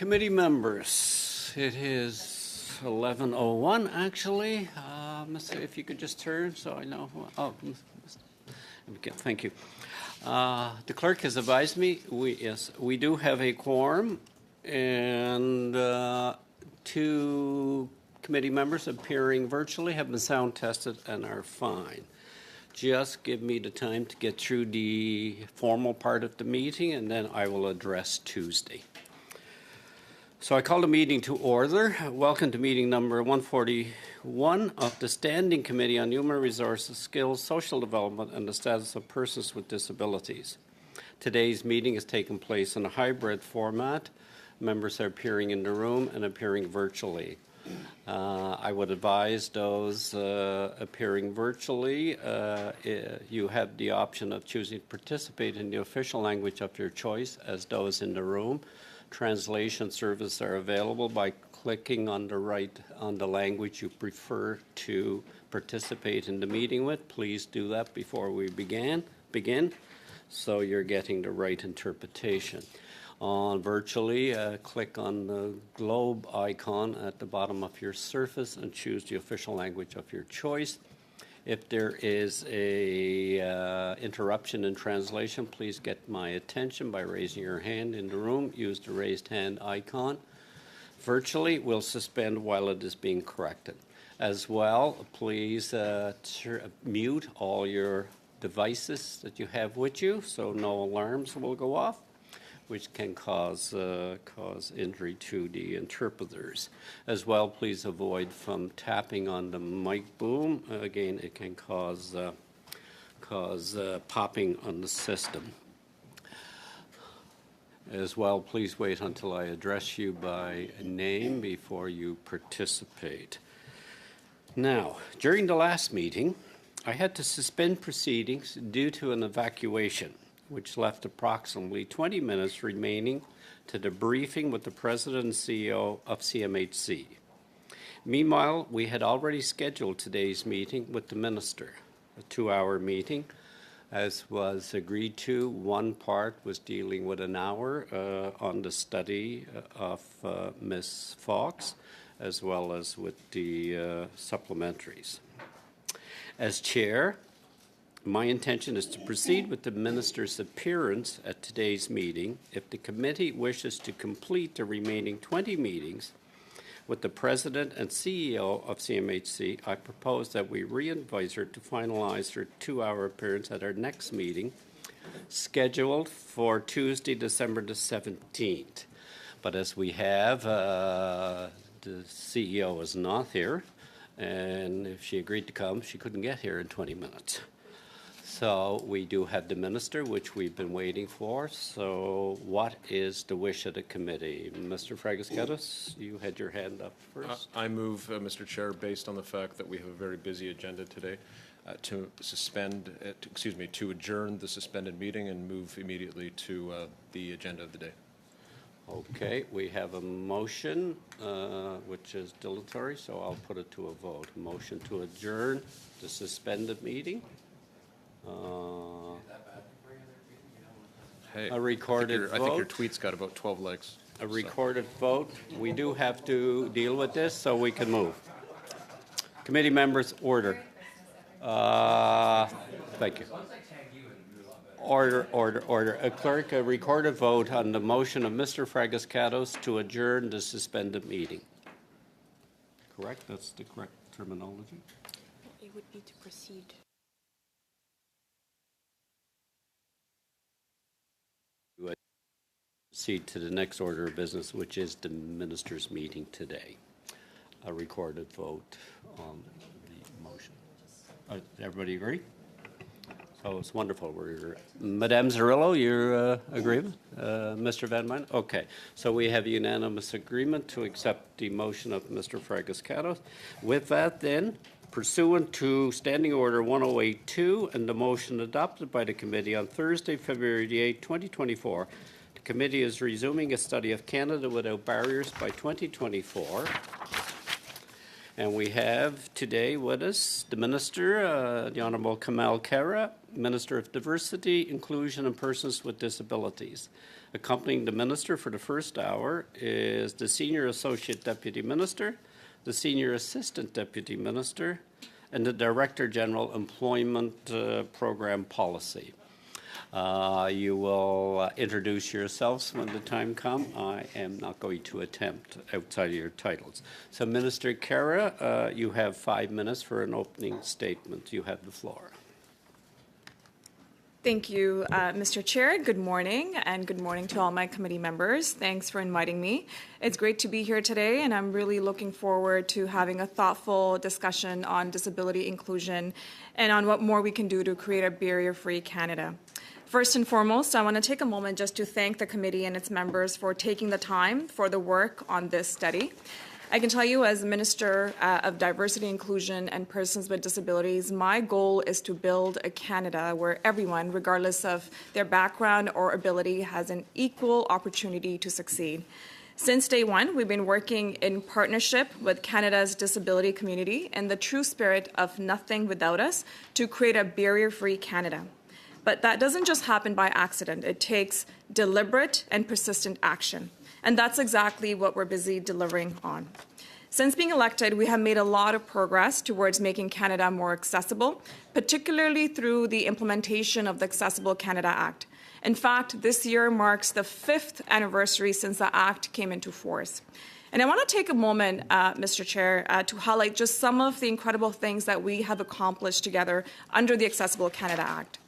Committee members, it is 11:01 actually. If you could just turn so I know. Oh, okay, thank you. The clerk has advised me we do have a quorum, and two committee members appearing virtually have been sound tested and are fine. Just give me the time to get through the formal part of the meeting, and then I will address Tuesday. So I call the meeting to order. Welcome to meeting number 141 of the Standing Committee on Human Resources, Skills, Social Development, and the Status of Persons with Disabilities. Today's meeting is taking place in a hybrid format. Members are appearing in the room and appearing virtually. I would advise those appearing virtually, you have the option of choosing to participate in the official language of your choice as those in the room. Translation services are available by clicking on the language you prefer to participate in the meeting with. Please do that before we begin, so you're getting the right interpretation. Virtually, click on the globe icon at the bottom of your surface and choose the official language of your choice. If there is a interruption in translation, please get my attention by raising your hand in the room. Use the raised hand icon. Virtually, we'll suspend while it is being corrected. As well, please mute all your devices that you have with you so no alarms will go off, which can cause injury to the interpreters. As well, please avoid from tapping on the mic boom. Again, it can cause popping on the system. As well, please wait until I address you by name before you participate. Now, during the last meeting, I had to suspend proceedings due to an evacuation, which left approximately 20 minutes remaining to the briefing with the President and CEO of CMHC. Meanwhile, we had already scheduled today's meeting with the Minister, a 2-hour meeting. As was agreed to, one part was dealing with an hour on the study of Ms. Fox, as well as with the supplementaries. As chair, my intention is to proceed with the Minister's appearance at today's meeting. If the committee wishes to complete the remaining 20 meetings with the President and CEO of CMHC, I propose that we re-invite her to finalize her 2-hour appearance at our next meeting, scheduled for Tuesday, December the 17th. But as we have, the CEO is not here, and if she agreed to come, she couldn't get here in 20 minutes. So we do have the Minister, which we've been waiting for. So what is the wish of the committee? Mr. Fragascatos, you had your hand up first. I move, Mr. Chair, based on the fact that we have a very busy agenda today, to adjourn the suspended meeting and move immediately to the agenda of the day. Okay, we have a motion, which is dilatory, so I'll put it to a vote. Motion to adjourn the suspended meeting. Hey, a recorded vote. I think your tweet's got about 12 likes. A recorded vote. We do have to deal with this, so we can move. Committee members, order. Thank you. Order. A clerk, a recorded vote on the motion of Mr. Fragascatos to adjourn the suspended meeting. Correct? That's the correct terminology? It would be to proceed. Proceed to the next order of business, which is the Minister's meeting today. A recorded vote on the motion. Everybody agree? So it's wonderful. Madame Zarillo, your agreement? Mr. Van Mine? Okay. So we have unanimous agreement to accept the motion of Mr. Fragascatos. With that, then, pursuant to Standing Order 1082 and the motion adopted by the committee on Thursday, February 8, 2024, the committee is resuming a study of Canada Without Barriers by 2024. And we have today with us the Minister, the Honourable Kamal Kara, Minister of Diversity, Inclusion and Persons with Disabilities. Accompanying the Minister for the first hour is the Senior Associate Deputy Minister, the Senior Assistant Deputy Minister, and the Director General Employment Program Policy. You will introduce yourselves when the time comes. I am not going to attempt outside of your titles. So, Minister Kara, you have 5 minutes for an opening statement. You have the floor. Thank you, Mr. Chair. Good morning, and good morning to all my committee members. Thanks for inviting me. It's great to be here today, and I'm really looking forward to having a thoughtful discussion on disability inclusion and on what more we can do to create a barrier-free Canada. First and foremost, I want to take a moment just to thank the committee and its members for taking the time for the work on this study. I can tell you, as Minister of Diversity, Inclusion and Persons with Disabilities, my goal is to build a Canada where everyone, regardless of their background or ability, has an equal opportunity to succeed. Since day one, we've been working in partnership with Canada's disability community in the true spirit of nothing without us to create a barrier-free Canada. But that doesn't just happen by accident. It takes deliberate and persistent action. And that's exactly what we're busy delivering on. Since being elected, we have made a lot of progress towards making Canada more accessible, particularly through the implementation of the Accessible Canada Act. In fact, this year marks the 5th anniversary since the Act came into force. And I want to take a moment, Mr. Chair, to highlight just some of the incredible things that we have accomplished together under the Accessible Canada Act.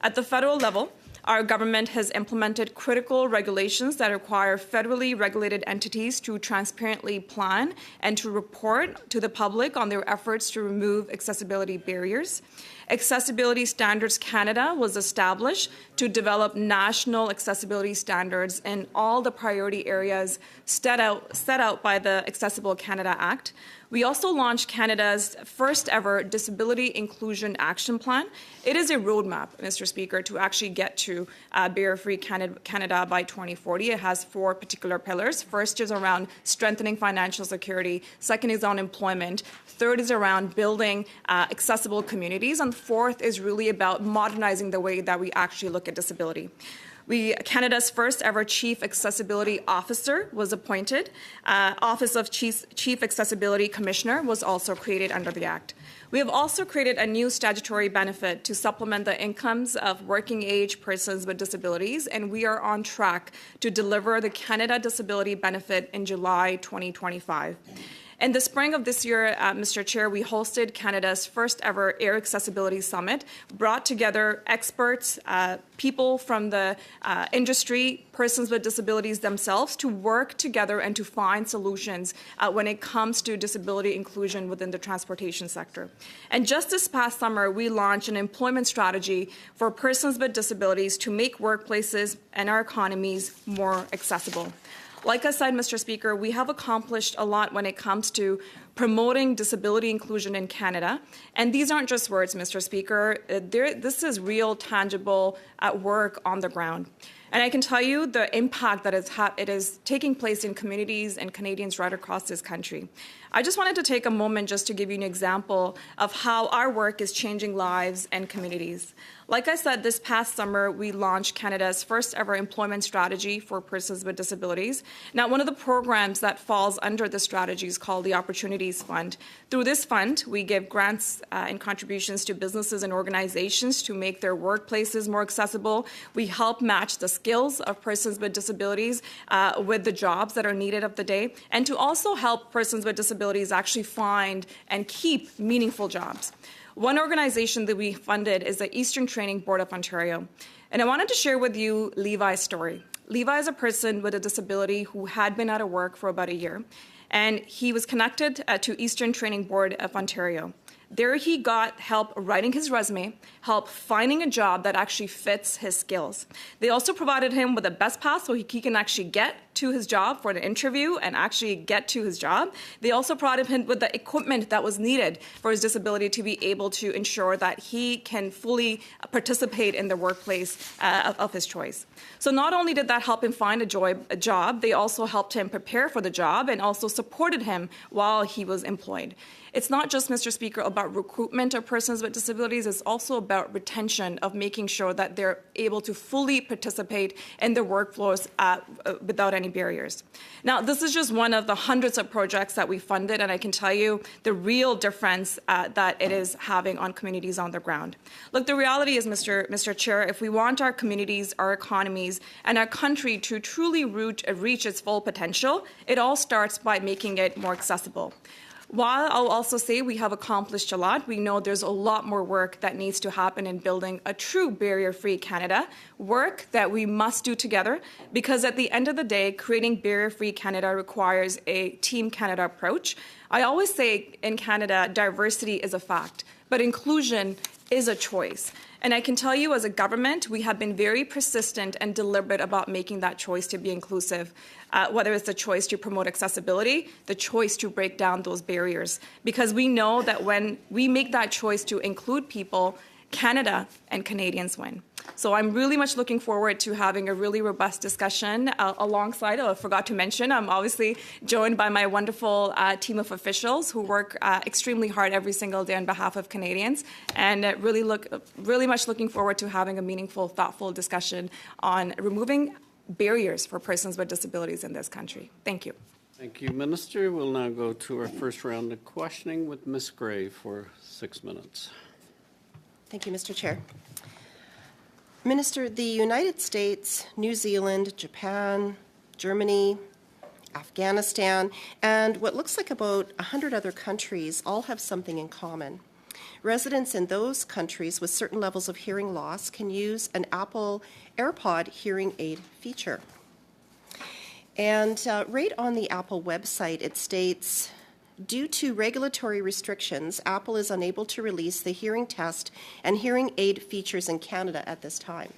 At the federal level, our government has implemented critical regulations that require federally regulated entities to transparently plan and to report to the public on their efforts to remove accessibility barriers. Accessibility Standards Canada was established to develop national accessibility standards in all the priority areas set out by the Accessible Canada Act. We also launched Canada's first ever Disability Inclusion Action Plan. It is a roadmap, Mr. Speaker, to actually get to barrier-free Canada by 2040. It has 4 particular pillars. First is around strengthening financial security. Second is on employment. Third is around building accessible communities. And fourth is really about modernizing the way that we actually look at disability. Canada's first ever Chief Accessibility Officer was appointed. Office of Chief Accessibility Commissioner was also created under the Act. We have also created a new statutory benefit to supplement the incomes of working-age persons with disabilities, and we are on track to deliver the Canada Disability Benefit in July 2025. In the spring of this year, Mr. Chair, we hosted Canada's first ever Air Accessibility Summit, brought together experts, people from the industry, persons with disabilities themselves, to work together and to find solutions when it comes to disability inclusion within the transportation sector. And just this past summer, we launched an employment strategy for persons with disabilities to make workplaces and our economies more accessible. Like I said, Mr. Speaker, we have accomplished a lot when it comes to promoting disability inclusion in Canada. And these aren't just words, Mr. Speaker. This is real, tangible work on the ground. And I can tell you the impact that it is taking place in communities and Canadians right across this country. I just wanted to take a moment just to give you an example of how our work is changing lives and communities. Like I said, this past summer, we launched Canada's first ever employment strategy for persons with disabilities. Now, one of the programs that falls under this strategy is called the Opportunities Fund. Through this fund, we give grants and contributions to businesses and organizations to make their workplaces more accessible. We help match the skills of persons with disabilities with the jobs that are needed of the day, and to also help persons with disabilities actually find and keep meaningful jobs. One organization that we funded is the Eastern Training Board of Ontario. And I wanted to share with you Levi's story. Levi is a person with a disability who had been out of work for about a year. And he was connected to Eastern Training Board of Ontario. There he got help writing his resume, help finding a job that actually fits his skills. They also provided him with a best pass so he can actually get to his job for an interview and actually get to his job. They also provided him with the equipment that was needed for his disability to be able to ensure that he can fully participate in the workplace of his choice. So not only did that help him find a job, they also helped him prepare for the job and also supported him while he was employed. It's not just, Mr. Speaker, about recruitment of persons with disabilities. It's also about retention of making sure that they're able to fully participate in the workforce without any barriers. Now, this is just one of the hundreds of projects that we funded, and I can tell you the real difference that it is having on communities on the ground. Look, the reality is, Mr. Chair, if we want our communities, our economies, and our country to truly reach its full potential, it all starts by making it more accessible. While I'll also say we have accomplished a lot, we know there's a lot more work that needs to happen in building a true barrier-free Canada, work that we must do together, because at the end of the day, creating barrier-free Canada requires a Team Canada approach. I always say in Canada, diversity is a fact, but inclusion is a choice. And I can tell you as a government, we have been very persistent and deliberate about making that choice to be inclusive, whether it's the choice to promote accessibility, the choice to break down those barriers. Because we know that when we make that choice to include people, Canada and Canadians win. So I'm really much looking forward to having a really robust discussion alongside, I forgot to mention, I'm obviously joined by my wonderful team of officials who work extremely hard every single day on behalf of Canadians, and really much looking forward to having a meaningful, thoughtful discussion on removing barriers for persons with disabilities in this country. Thank you. Thank you, Minister. We'll now go to our first round of questioning with Ms. Gray for 6 minutes. Thank you, Mr. Chair. Minister, the United States, New Zealand, Japan, Germany, Afghanistan, and what looks like about 100 other countries all have something in common. Residents in those countries with certain levels of hearing loss can use an Apple AirPod hearing aid feature. And right on the Apple website, it states, due to regulatory restrictions, Apple is unable to release the hearing test and hearing aid features in Canada at this time.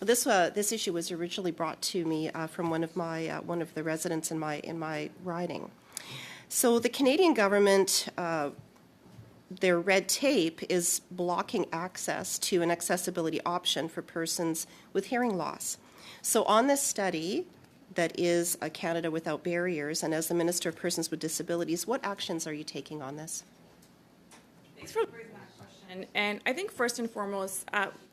This issue was originally brought to me from one of the residents in my riding. So the Canadian government, their red tape is blocking access to an accessibility option for persons with hearing loss. So on this study, that is Canada Without Barriers, and as the Minister of Persons with Disabilities, what actions are you taking on this? Thanks for raising that question. And I think first and foremost,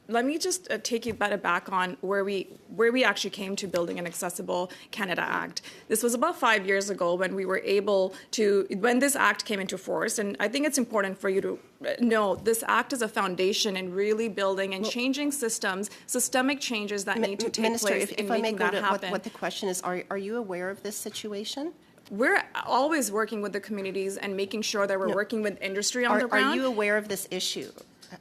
let me just take you back on where we actually came to building an Accessible Canada Act. This was about 5 years ago when we were able to, when this act came into force, and I think it's important for you to know this act is a foundation in really building and changing systems, systemic changes that need to take Minister, place in making that happen. What the question is, are you aware of this situation? We're always working with the communities and making sure that we're working with industry on the ground. Are you aware of this issue?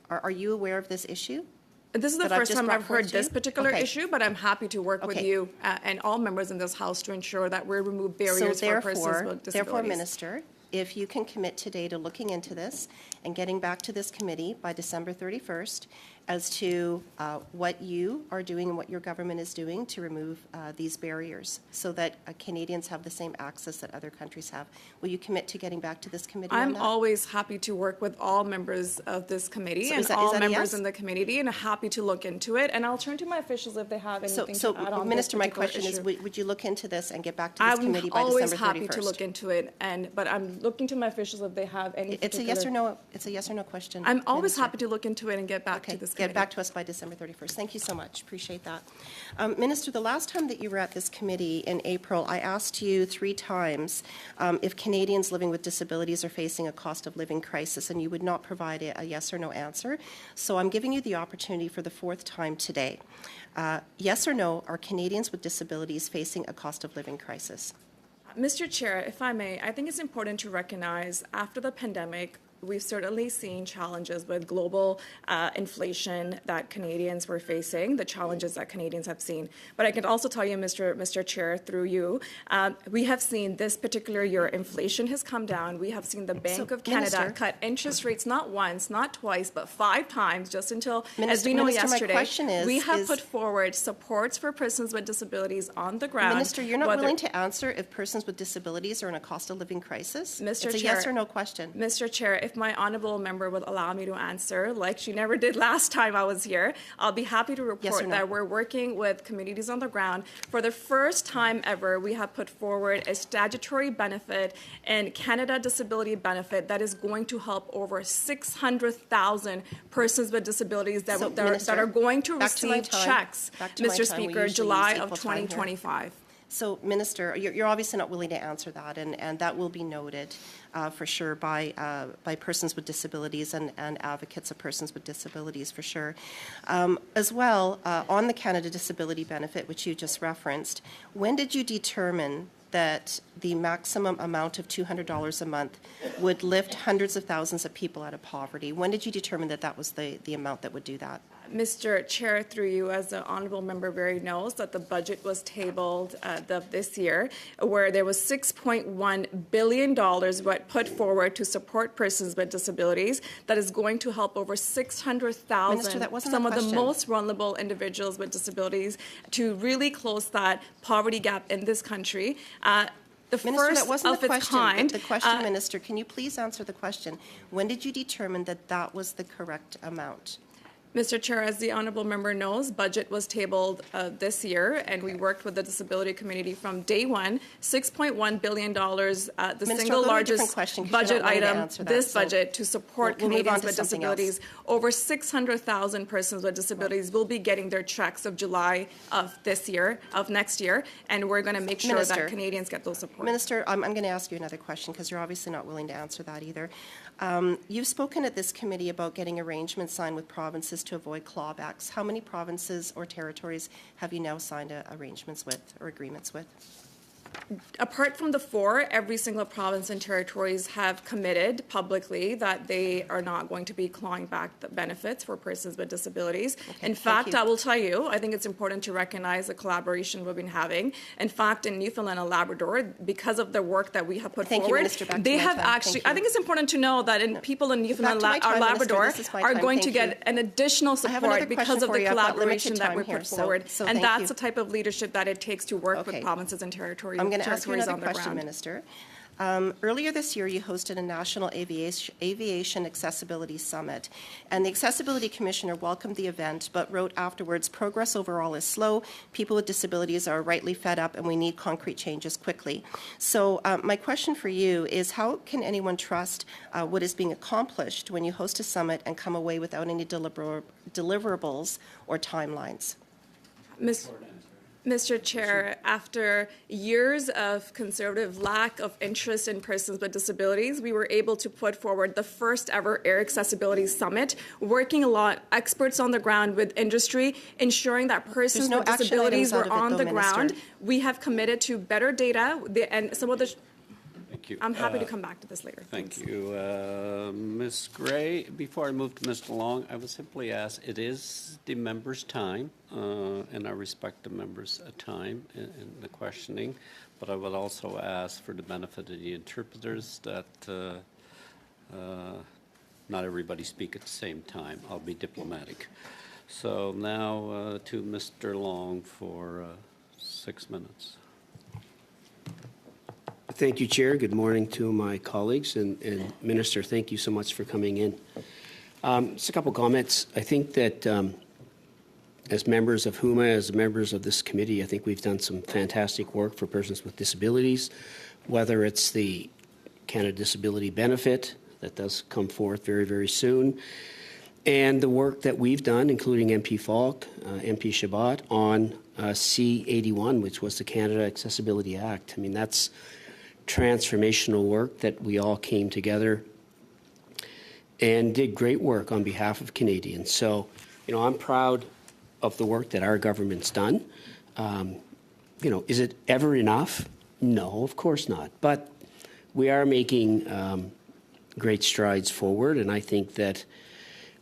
Are you aware of this issue? This is the first time I've heard this particular issue, but I'm happy to work with you and all members in this House to ensure that we remove barriers for persons with disabilities. Therefore, Minister, if you can commit today to looking into this and getting back to this committee by December 31st as to what you are doing and what your government is doing to remove these barriers so that Canadians have the same access that other countries have. Will you commit to getting back to this committee on that? I'm always happy to work with all members of this committee and all members in the committee, and happy to look into it. And I'll turn to my officials if they have anything to add on Minister, this my question issue. is, would you look into this and get back to this committee by December 31st? I'm always happy to look into it, but I'm looking to my officials if they have any It's a yes or no. It's a yes or no question. I'm always Minister. happy to look into it and get back to this committee. Get back to us by December 31st. Thank you so much. Appreciate that. Minister, the last time that you were at this committee in April, I asked you 3 times if Canadians living with disabilities are facing a cost of living crisis, and you would not provide a yes or no answer. So I'm giving you the opportunity for the 4th time today. Yes or no, are Canadians with disabilities facing a cost of living crisis? Mr. Chair, if I may, I think it's important to recognize after the pandemic, we've certainly seen challenges with global inflation that Canadians were facing, the challenges that Canadians have seen. But I can also tell you, Mr. Chair, through you, we have seen this particular year inflation has come down. We have seen the Bank of Canada Minister, cut interest rates not once, not twice, but 5 times just until, as Minister, we know Minister, my yesterday, question we have is- put forward supports for persons with disabilities on the ground. Minister, you're not whether- willing to answer if persons with disabilities are in a cost of living crisis? Mr. It's a Chair, yes or no question. Mr. Chair, if my honourable member would allow me to answer, like she never did last time I was here, I'll be happy to Yes or report no? that we're working with communities on the ground. For the first time ever, we have put forward a statutory benefit and Canada Disability Benefit that is going to help over 600,000 persons with disabilities that, So, that Minister, are going to back to my receive time. checks, Back to my Mr. time. We Speaker, usually July use of equal time here. 2025. So, Minister, you're obviously not willing to answer that, and that will be noted for sure by persons with disabilities and advocates of persons with disabilities for sure. As well, on the Canada Disability Benefit, which you just referenced, when did you determine that the maximum amount of $200 a month would lift hundreds of thousands of people out of poverty? When did you determine that that was the amount that would do that? Mr. Chair, through you, as the honourable member very knows, that the budget was tabled this year, where there was $6.1 billion what put forward to support persons with disabilities that is going to help over 600,000, Minister, that wasn't some the of the question. most vulnerable individuals with disabilities, to really close that poverty gap in this country. The Minister, first that wasn't of the its question. kind. The question, Minister, can you please answer the question? When did you determine that that was the correct amount? Mr. Chair, as the honourable member knows, budget was tabled this year, and we worked with the disability community from day one. $6.1 billion, the Minister, I'll single go to a different largest question 'cause budget you're not willing to item, answer that. this So budget, to support we'll move on Canadians to with something else. disabilities. Over 600,000 persons with disabilities will be getting their checks of July of this year, of next year, and we're going to make sure Minister. that Canadians get those supports. Minister, I'm going to ask you another question because you're obviously not willing to answer that either. You've spoken at this committee about getting arrangements signed with provinces to avoid clawbacks. How many provinces or territories have you now signed arrangements with or agreements with? Apart from the 4, every single province and territories have committed publicly that they are not going to be clawing back the benefits for persons with disabilities. In fact, you. I will tell you, I think it's important to recognize the collaboration we've been having. In fact, in Newfoundland and Labrador, because of the work that we have put Thank you, forward, Minister. Back to they my have time. actually, Thank you. I think it's important to know that people in Newfoundland Back to my or time, Minister. Labrador This is my are time. going to Thank get you. an additional I have another support because question of for the you. I've got limited collaboration that time we here, put so forward. thank And you. that's the type of leadership that it takes to work with Okay. provinces and territories. I'm going to ask you another on the question, ground. Minister. Earlier this year, you hosted a National Aviation Accessibility Summit, and the Accessibility Commissioner welcomed the event, but wrote afterwards, progress overall is slow, people with disabilities are rightly fed up, and we need concrete changes quickly. So my question for you is, how can anyone trust what is being accomplished when you host a summit and come away without any deliverables or timelines? Mr. Chair, after years of conservative lack of interest in persons with disabilities, we were able to put forward the first ever Air Accessibility Summit, working a lot, experts on the ground with industry, ensuring that persons no with action disabilities items out were of it, on though, the ground. Minister. We have committed to better data, and some of the... Thank you. I'm happy to come back to this later. Thank you. Ms. Gray, before I move to Mr. Long, I would simply ask, it is the members' time, and I respect the members' time in the questioning, but I would also ask for the benefit of the interpreters that not everybody speak at the same time. I'll be diplomatic. So now to Mr. Long for 6 minutes. Thank you, Chair. Good morning to my colleagues. And Minister, thank you so much for coming in. Just a couple comments. I think that as members of HUMA, as members of this committee, I think we've done some fantastic work for persons with disabilities, whether it's the Canada Disability Benefit that does come forth very, very soon, and the work that we've done, including MP Falk, MP Shabbat, on C-81, which was the Canada Accessibility Act. I mean, that's transformational work that we all came together and did great work on behalf of Canadians. So, you know, I'm proud of the work that our government's done. You know, is it ever enough? No, of course not. But we are making great strides forward, and I think that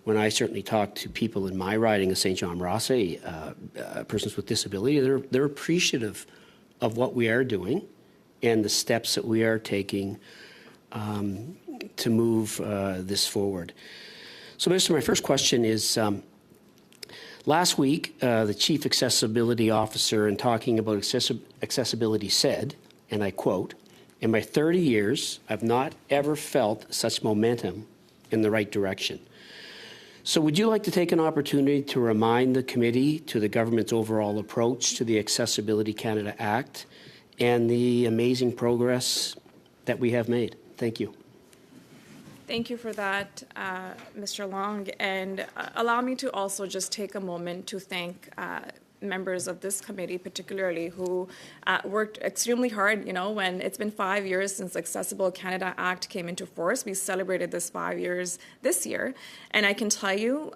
when I certainly talk to people in my riding of St. John Rossay, persons with disability, they're appreciative of what we are doing and the steps that we are taking to move this forward. So, Minister, my first question is, last week, the Chief Accessibility Officer, in talking about accessibility, said, and I quote, "In my 30 years, I've not ever felt such momentum in the right direction." So would you like to take an opportunity to remind the committee to the government's overall approach to the Accessibility Canada Act and the amazing progress that we have made? Thank you. Thank you for that, Mr. Long. And allow me to also just take a moment to thank members of this committee, particularly, who worked extremely hard. You know, when it's been 5 years since Accessible Canada Act came into force, we celebrated this 5 years this year. And I can tell you,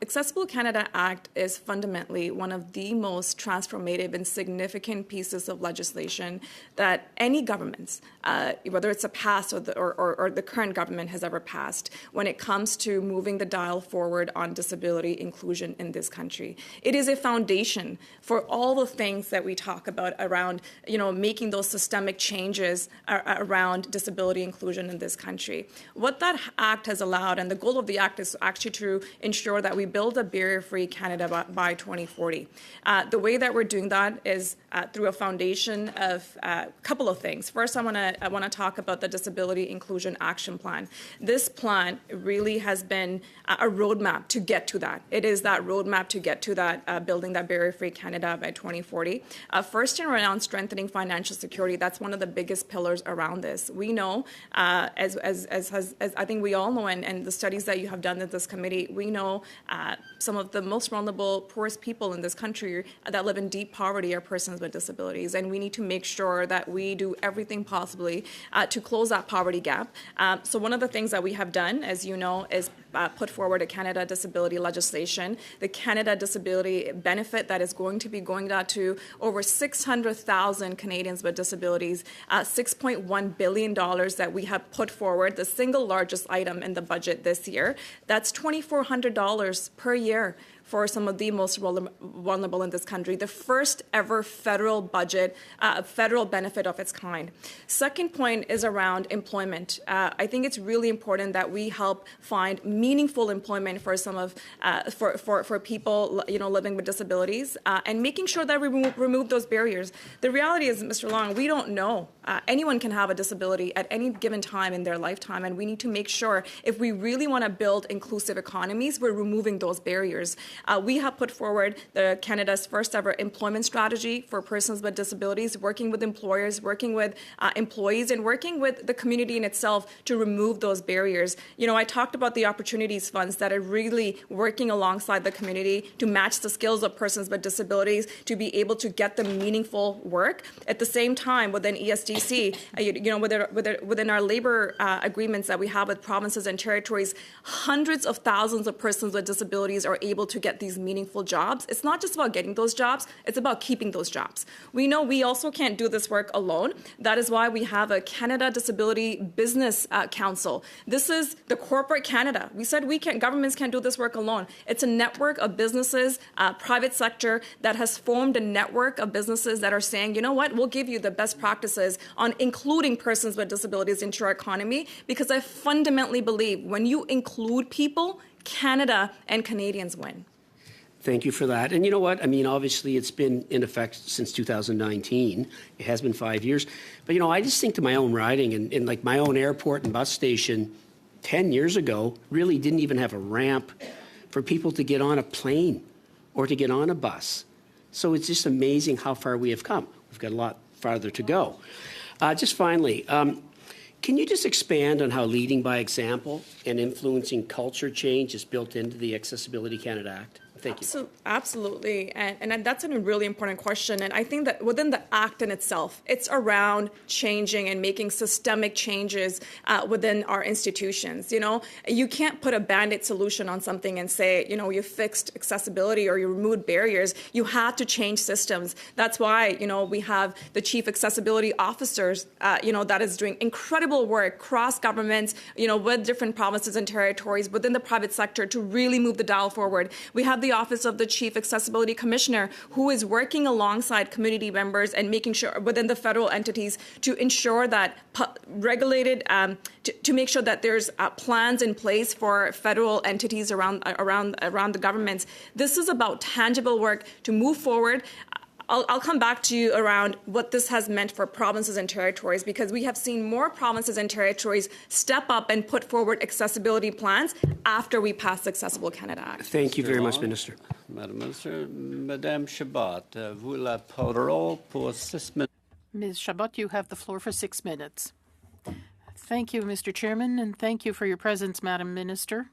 Accessible Canada Act is fundamentally one of the most transformative and significant pieces of legislation that any government, whether it's a past or the current government, has ever passed when it comes to moving the dial forward on disability inclusion in this country. It is a foundation for all the things that we talk about around, making those systemic changes around disability inclusion in this country. What that act has allowed, and the goal of the act is actually to ensure that we build a barrier-free Canada by 2040. The way that we're doing that is through a foundation of a couple of things. First, I want to talk about the Disability Inclusion Action Plan. This plan really has been a roadmap to get to that. It is that roadmap to get to that, building that barrier-free Canada by 2040. First, around strengthening financial security, that's one of the biggest pillars around this. We know, as I think we all know, and the studies that you have done at this committee, we know some of the most vulnerable, poorest people in this country that live in deep poverty are persons with disabilities, and we need to make sure that we do everything possibly to close that poverty gap. So one of the things that we have done, as you know, is put forward a Canada disability legislation, the Canada Disability Benefit, that is going to be going out to over 600,000 Canadians with disabilities, $6.1 billion that we have put forward, the single largest item in the budget this year. That's $2,400 per year for some of the most vulnerable in this country, the first ever federal budget, federal benefit of its kind. Second point is around employment. I think it's really important that we help find meaningful employment for some of, for people, living with disabilities, and making sure that we remove those barriers. The reality is, Mr. Long, we don't know. Anyone can have a disability at any given time in their lifetime, and we need to make sure, if we really want to build inclusive economies, we're removing those barriers. We have put forward Canada's first ever employment strategy for persons with disabilities, working with employers, working with employees, and working with the community in itself to remove those barriers. I talked about the opportunities funds that are really working alongside the community to match the skills of persons with disabilities to be able to get them meaningful work. At the same time, within ESDC, within our labor agreements that we have with provinces and territories, hundreds of thousands of persons with disabilities are able to get these meaningful jobs. It's not just about getting those jobs, it's about keeping those jobs. We know we also can't do this work alone. That is why we have a Canada Disability Business Council. This is the corporate Canada. We said governments can't do this work alone. It's a network of businesses, private sector, that has formed a network of businesses that are saying, you know what, we'll give you the best practices on including persons with disabilities into our economy, because I fundamentally believe when you include people, Canada and Canadians win. Thank you for that. And you know what? I mean, obviously, it's been in effect since 2019. It has been 5 years. But, I just think to my own riding, and like my own airport and bus station 10 years ago really didn't even have a ramp for people to get on a plane or to get on a bus. So it's just amazing how far we have come. We've got a lot farther to go. Just finally, can you just expand on how leading by example and influencing culture change is built into the Accessibility Canada Act? Thank you. Absolutely, and that's a really important question. And I think that within the act in itself, it's around changing and making systemic changes within our institutions. You know, you can't put a band-aid solution on something and say, you know, you fixed accessibility or you removed barriers. You have to change systems. That's why, you know, we have the chief accessibility officers, you know, that is doing incredible work cross governments, you know, with different provinces and territories within the private sector to really move the dial forward. We have the Office of the Chief Accessibility Commissioner, who is working alongside community members and making sure within the federal entities to ensure that regulated, to make sure that there's plans in place for federal entities around the governments. This is about tangible work to move forward. I'll come back to you around what this has meant for provinces and territories, because we have seen more provinces and territories step up and put forward accessibility plans after we passed the Accessible Canada Act. Thank you very much, Minister. Madam Minister, Madame Chabot, vous la parole pour 6 minutes. Ms. Chabot, you have the floor for 6 minutes. Thank you, Mr. Chairman, and thank you for your presence, Madam Minister.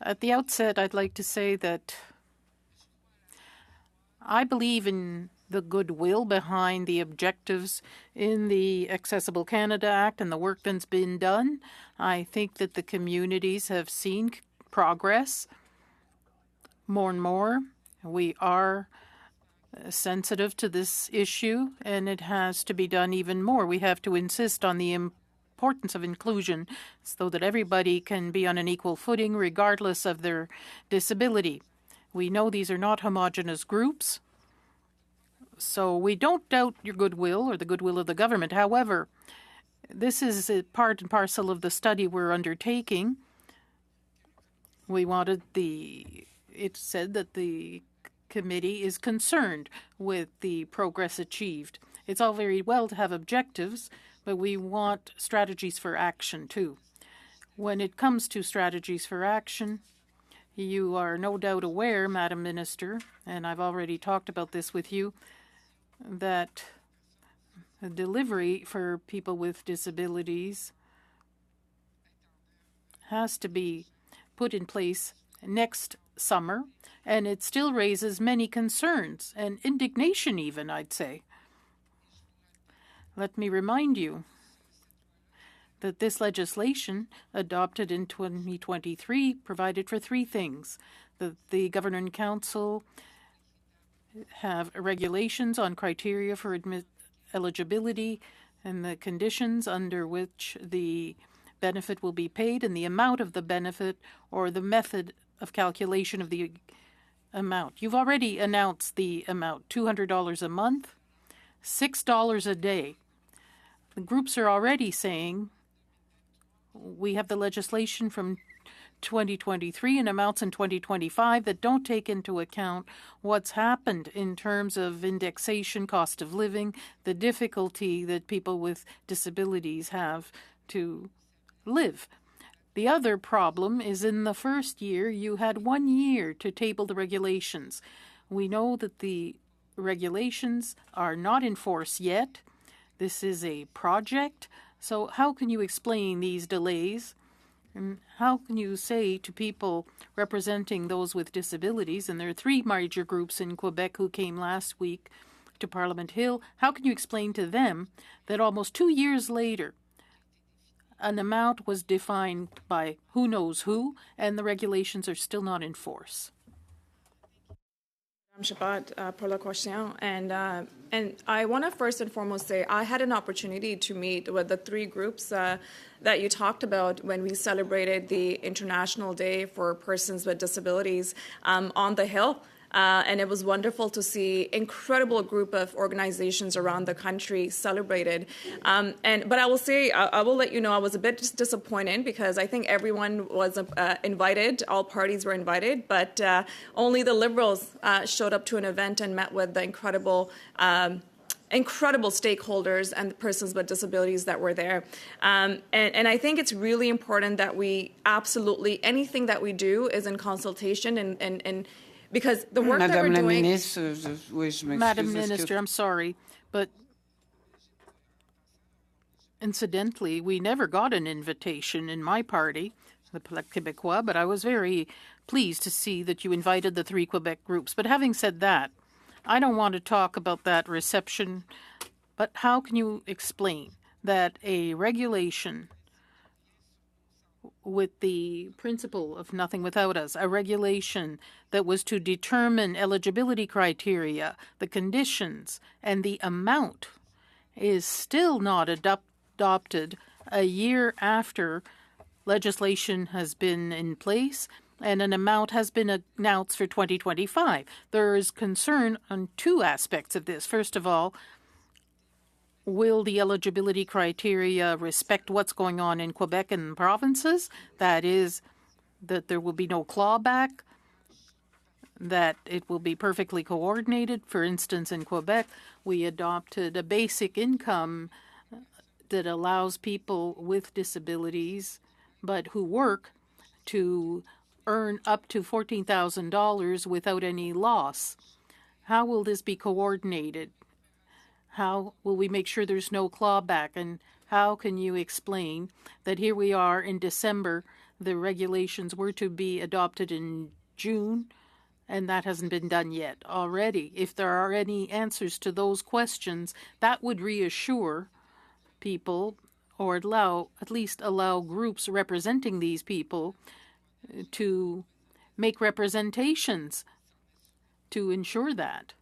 At the outset, I'd like to say that I believe in the goodwill behind the objectives in the Accessible Canada Act and the work that's been done. I think that the communities have seen progress more and more. We are sensitive to this issue, and it has to be done even more. We have to insist on the importance of inclusion so that everybody can be on an equal footing regardless of their disability. We know these are not homogenous groups, so we don't doubt your goodwill or the goodwill of the government. However, this is a part and parcel of the study we're undertaking. It said that the committee is concerned with the progress achieved. It's all very well to have objectives, but we want strategies for action too. When it comes to strategies for action, you are no doubt aware, Madam Minister, and I've already talked about this with you, that delivery for people with disabilities has to be put in place next summer, and it still raises many concerns and indignation even, I'd say. Let me remind you that this legislation adopted in 2023 provided for 3 things. That the Governor and Council have regulations on criteria for eligibility and the conditions under which the benefit will be paid and the amount of the benefit or the method of calculation of the amount. You've already announced the amount, $200 a month, $6 a day. The groups are already saying we have the legislation from 2023 and amounts in 2025 that don't take into account what's happened in terms of indexation, cost of living, the difficulty that people with disabilities have to live. The other problem is in the first year, you had 1 year to table the regulations. We know that the regulations are not in force yet. This is a project. So how can you explain these delays? And how can you say to people representing those with disabilities, and there are 3 major groups in Quebec who came last week to Parliament Hill, how can you explain to them that almost 2 years later, an amount was defined by who knows who, and the regulations are still not in force? Madame Chabot, pour la question. And I want to first and foremost say I had an opportunity to meet with the 3 groups that you talked about when we celebrated the International Day for Persons with Disabilities on the Hill. And it was wonderful to see incredible group of organizations around the country celebrated. But I will say, I will let you know, I was a bit disappointed because I think everyone was invited, all parties were invited, but only the Liberals showed up to an event and met with the incredible stakeholders and the persons with disabilities that were there. And I think it's really important that we absolutely, anything that we do is in consultation and because the work that we're doing... Madam Minister, I'm sorry, but incidentally, we never got an invitation in my party, the Bloc Québécois, but I was very pleased to see that you invited the 3 Quebec groups. But having said that, I don't want to talk about that reception, but how can you explain that a regulation with the principle of nothing without us, a regulation that was to determine eligibility criteria, the conditions, and the amount is still not adopted a year after legislation has been in place and an amount has been announced for 2025. There is concern on 2 aspects of this. First of all, will the eligibility criteria respect what's going on in Quebec and provinces? That is, that there will be no clawback, that it will be perfectly coordinated. For instance, in Quebec, we adopted a basic income that allows people with disabilities but who work to earn up to $14,000 without any loss. How will this be coordinated? How will we make sure there's no clawback? And how can you explain that here we are in December, the regulations were to be adopted in June, and that hasn't been done yet already? If there are any answers to those questions, that would reassure people or at least allow groups representing these people to make representations to ensure that.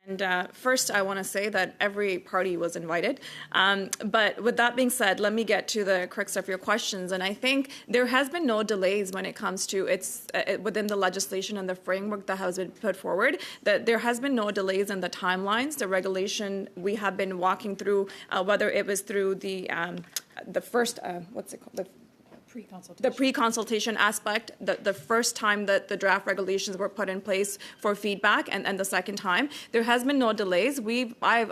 And first, I want to say that every party was invited. But with that being said, let me get to the crux of your questions. And I think there has been no delays when it comes to within the legislation and the framework that has been put forward. That there has been no delays in the timelines. The regulation we have been walking through, whether it was through the first what's it called? The pre-consultation aspect, the first time that the draft regulations were put in place for feedback, and the second time, there has been no delays. I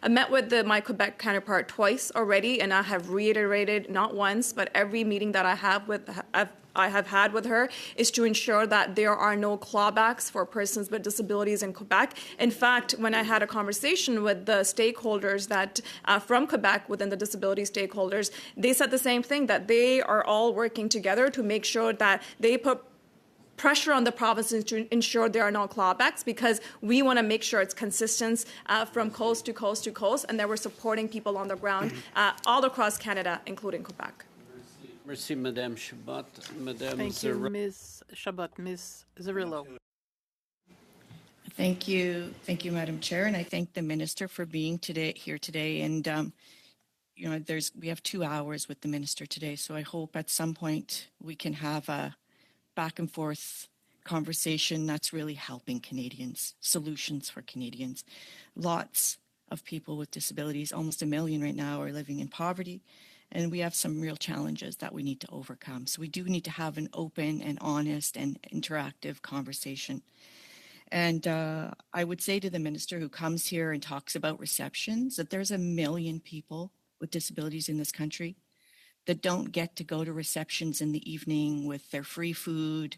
met with my Quebec counterpart twice already, and I have reiterated not once, but every meeting that I have had with her is to ensure that there are no clawbacks for persons with disabilities in Quebec. In fact, when I had a conversation with the stakeholders that from Quebec within the disability stakeholders, they said the same thing, that they are all working together to make sure that they put pressure on the provinces to ensure there are no clawbacks, because we want to make sure it's consistent from coast to coast to coast, and that we're supporting people on the ground all across Canada, including Quebec. Merci, Madame Chabot. Madame Thank you, Ms. Chabot. Ms. Zerillo. Thank you, Madam Chair, and I thank the Minister for being here today. And we have 2 hours with the Minister today, so I hope at some point we can have a back and forth conversation that's really helping Canadians, solutions for Canadians. Lots of people with disabilities, almost 1 million right now, are living in poverty. And we have some real challenges that we need to overcome. So we do need to have an open and honest and interactive conversation. And I would say to the Minister who comes here and talks about receptions that there's 1 million people with disabilities in this country that don't get to go to receptions in the evening with their free food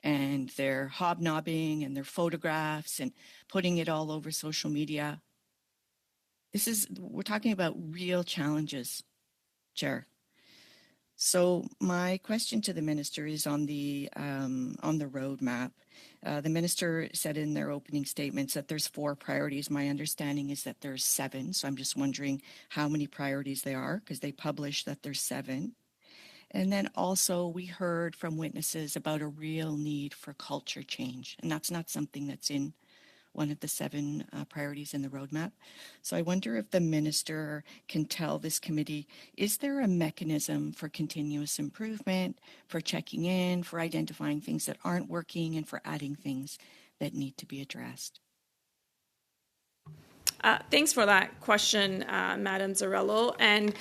and their hobnobbing and their photographs and putting it all over social media. We're talking about real challenges, Chair. So my question to the Minister is on the roadmap. The Minister said in their opening statements that there's 4 priorities. My understanding is that there's 7. So I'm just wondering how many priorities there are, because they published that there's 7. And then also we heard from witnesses about a real need for culture change. And that's not something that's in one of the 7 priorities in the roadmap. So I wonder if the Minister can tell this committee, is there a mechanism for continuous improvement, for checking in, for identifying things that aren't working, and for adding things that need to be addressed? Thanks for that question, Madam Zarello. And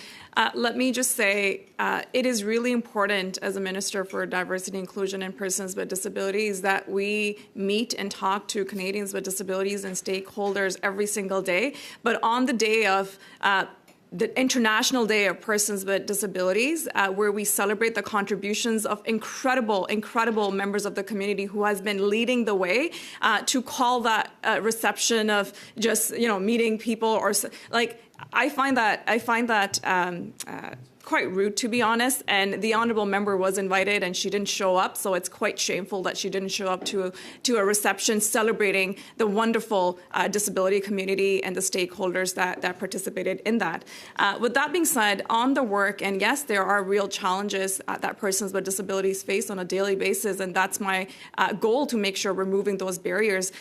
let me just say, it is really important as a Minister for Diversity, Inclusion, and Persons with Disabilities that we meet and talk to Canadians with disabilities and stakeholders every single day. But on the day of the International Day of Persons with Disabilities, where we celebrate the contributions of incredible members of the community who has been leading the way, to call that reception of just, meeting people, or like, I find that quite rude, to be honest. And the honourable member was invited and she didn't show up. So it's quite shameful that she didn't show up to a reception celebrating the wonderful disability community and the stakeholders that participated in that. With that being said, on the work, and yes, there are real challenges that persons with disabilities face on a daily basis, and that's my goal, to make sure we're moving those barriers.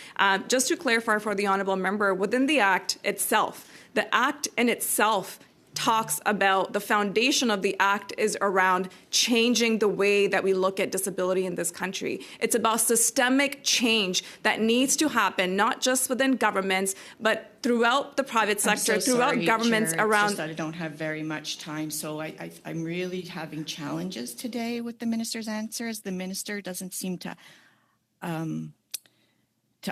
Just to clarify for the honourable member, within the Act itself, the Act in itself talks about, the foundation of the Act is around changing the way that we look at disability in this country. It's about systemic change that needs to happen, not just within governments, but throughout the private sector, I'm so throughout sorry, governments Chair, around. It's just that I don't have very much time, so I'm really having challenges today with the minister's answers. The minister doesn't seem to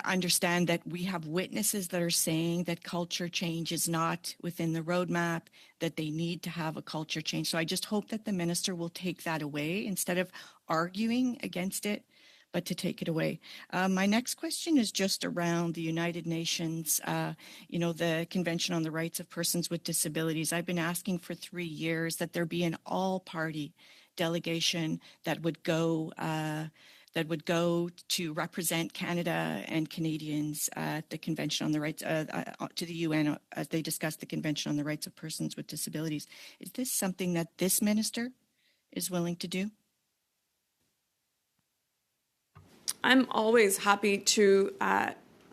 understand that we have witnesses that are saying that culture change is not within the roadmap, that they need to have a culture change. So I just hope that the minister will take that away instead of arguing against it, but to take it away. My next question is just around the United Nations, the Convention on the Rights of Persons with Disabilities. I've been asking for 3 years that there be an all-party delegation that would go to represent Canada and Canadians at the Convention on the Rights, to the UN as they discuss the Convention on the Rights of Persons with Disabilities. Is this something that this minister is willing to do? I'm always happy to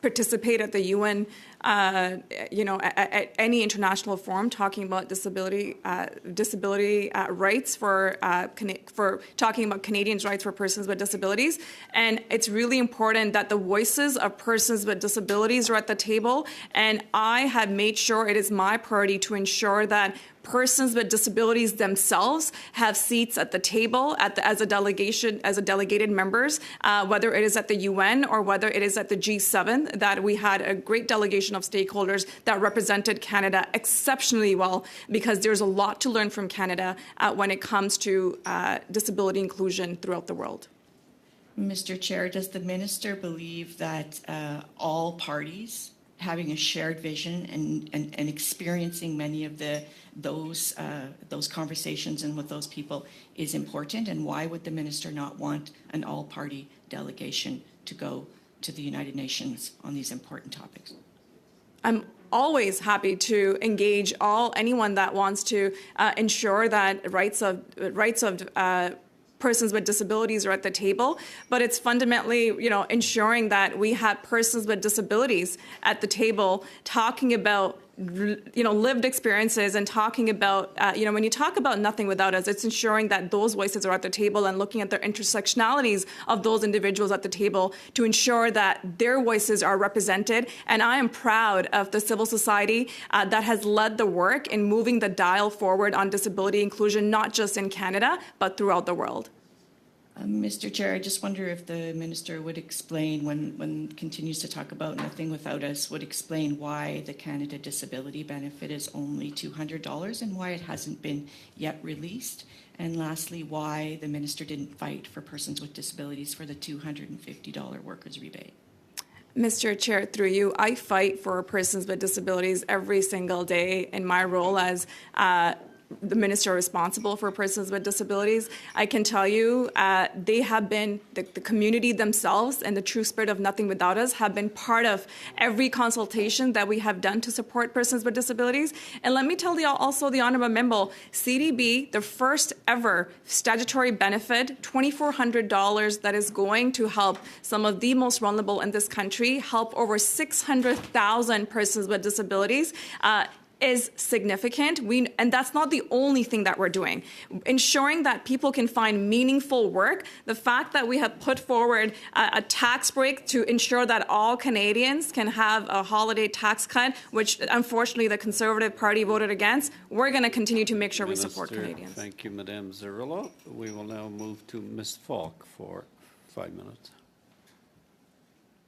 participate at the UN, at any international forum talking about disability rights for talking about Canadians' rights for persons with disabilities. And it's really important that the voices of persons with disabilities are at the table. And I have made sure it is my priority to ensure that persons with disabilities themselves have seats at the table as a delegated members, whether it is at the UN or whether it is at the G7, that we had a great delegation of stakeholders that represented Canada exceptionally well, because there's a lot to learn from Canada when it comes to disability inclusion throughout the world. Mr. Chair, does the minister believe that all parties having a shared vision and experiencing many of those conversations and with those people is important? And why would the minister not want an all-party delegation to go to the United Nations on these important topics? I'm always happy to engage anyone that wants to ensure that rights of persons with disabilities are at the table, but it's fundamentally, ensuring that we have persons with disabilities at the table talking about lived experiences and talking about, when you talk about nothing without us, it's ensuring that those voices are at the table and looking at the intersectionalities of those individuals at the table to ensure that their voices are represented. And I am proud of the civil society that has led the work in moving the dial forward on disability inclusion, not just in Canada, but throughout the world. Mr. Chair, I just wonder if the minister would explain, when continues to talk about nothing without us, would explain why the Canada Disability Benefit is only $200 and why it hasn't been yet released. And lastly, why the minister didn't fight for persons with disabilities for the $250 workers rebate. Mr. Chair, through you, I fight for persons with disabilities every single day in my role as the minister responsible for persons with disabilities. I can tell you they have been, the community themselves and the true spirit of Nothing Without Us have been part of every consultation that we have done to support persons with disabilities. And let me tell you also, the Honourable Member, CDB, the first ever statutory benefit, $2,400 that is going to help some of the most vulnerable in this country, help over 600,000 persons with disabilities, is significant. And that's not the only thing that we're doing. Ensuring that people can find meaningful work, the fact that we have put forward a tax break to ensure that all Canadians can have a holiday tax cut, which unfortunately the Conservative Party voted against, we're going to continue to make sure we support Canadians. Thank you, Madame Zerillo. We will now move to Ms. Falk for 5 minutes.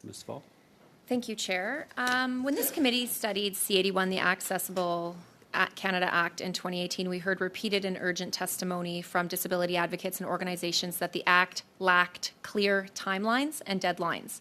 Ms. Falk. Thank you, Chair. When this committee studied C81, the Accessible Canada Act in 2018, we heard repeated and urgent testimony from disability advocates and organizations that the Act lacked clear timelines and deadlines.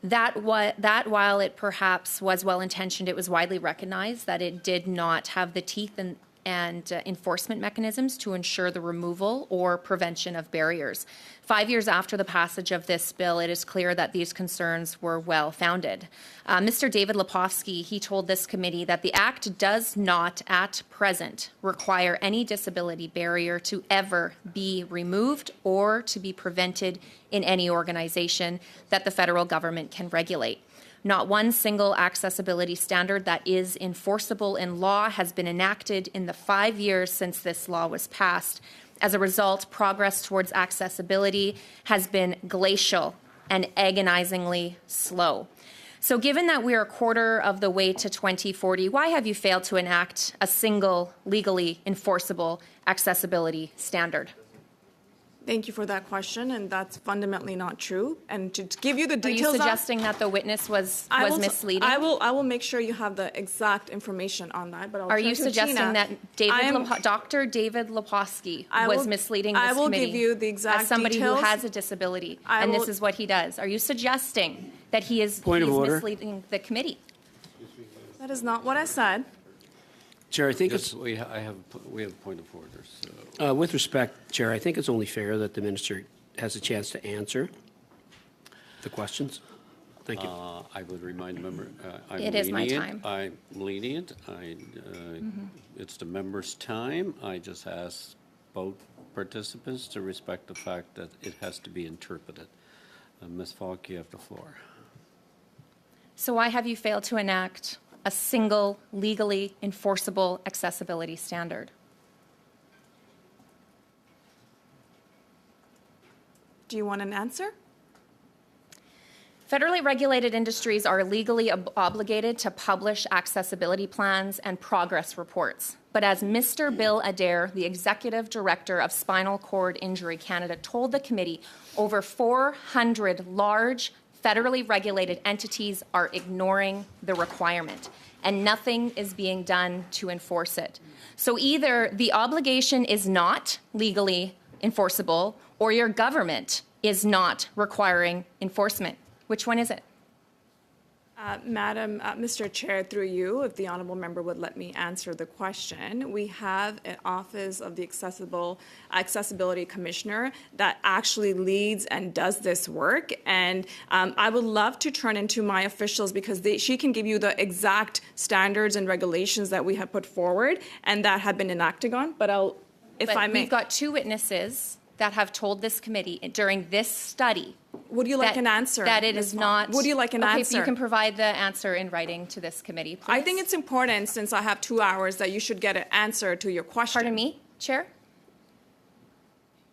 That while it perhaps was well-intentioned, it was widely recognized that it did not have the teeth and and enforcement mechanisms to ensure the removal or prevention of barriers. 5 years after the passage of this bill, it is clear that these concerns were well founded. Mr. David Lepofsky, he told this committee that the Act does not at present require any disability barrier to ever be removed or to be prevented in any organization that the federal government can regulate. Not one single accessibility standard that is enforceable in law has been enacted in the 5 years since this law was passed. As a result, progress towards accessibility has been glacial and agonizingly slow. So given that we are a quarter of the way to 2040, why have you failed to enact a single legally enforceable accessibility standard? Thank you for that question, and that's fundamentally not true. And to give you the Are you details, suggesting that the witness was misleading? I will make sure you have the exact information on that. But Are you suggesting that Dr. David Lepofsky was misleading this committee? I will give you the exact as somebody details. who has a disability, and this is what he does. Are you suggesting that he is misleading the committee? That is not what I said. Chair, I think Yes, we have a point of order. So. with respect, Chair, I think it's only fair that the minister has a chance to answer the questions. Thank you. I would remind the member, I'm It lenient. is my time. I'm lenient. It's the member's time. I just ask both participants to respect the fact that it has to be interpreted. Ms. Falk, you have the floor. So why have you failed to enact a single legally enforceable accessibility standard? Do you want an answer? Federally regulated industries are legally obligated to publish accessibility plans and progress reports. But as Mr. Bill Adair, the Executive Director of Spinal Cord Injury Canada, told the committee, over 400 large federally regulated entities are ignoring the requirement, and nothing is being done to enforce it. So either the obligation is not legally enforceable, or your government is not requiring enforcement. Which one is it? Madam, Mr. Chair, through you, if the honourable member would let me answer the question. We have an Office of the Accessibility Commissioner that actually leads and does this work. And I would love to turn into my officials because she can give you the exact standards and regulations that we have put forward and that have been enacted on. But if I may. We've got two witnesses that have told this committee during this study. Would you like an answer? That it is not. Would you like an answer? Okay, so you can provide the answer in writing to this committee, please. I think it's important, since I have 2 hours, that you should get an answer to your question. Pardon me, Chair?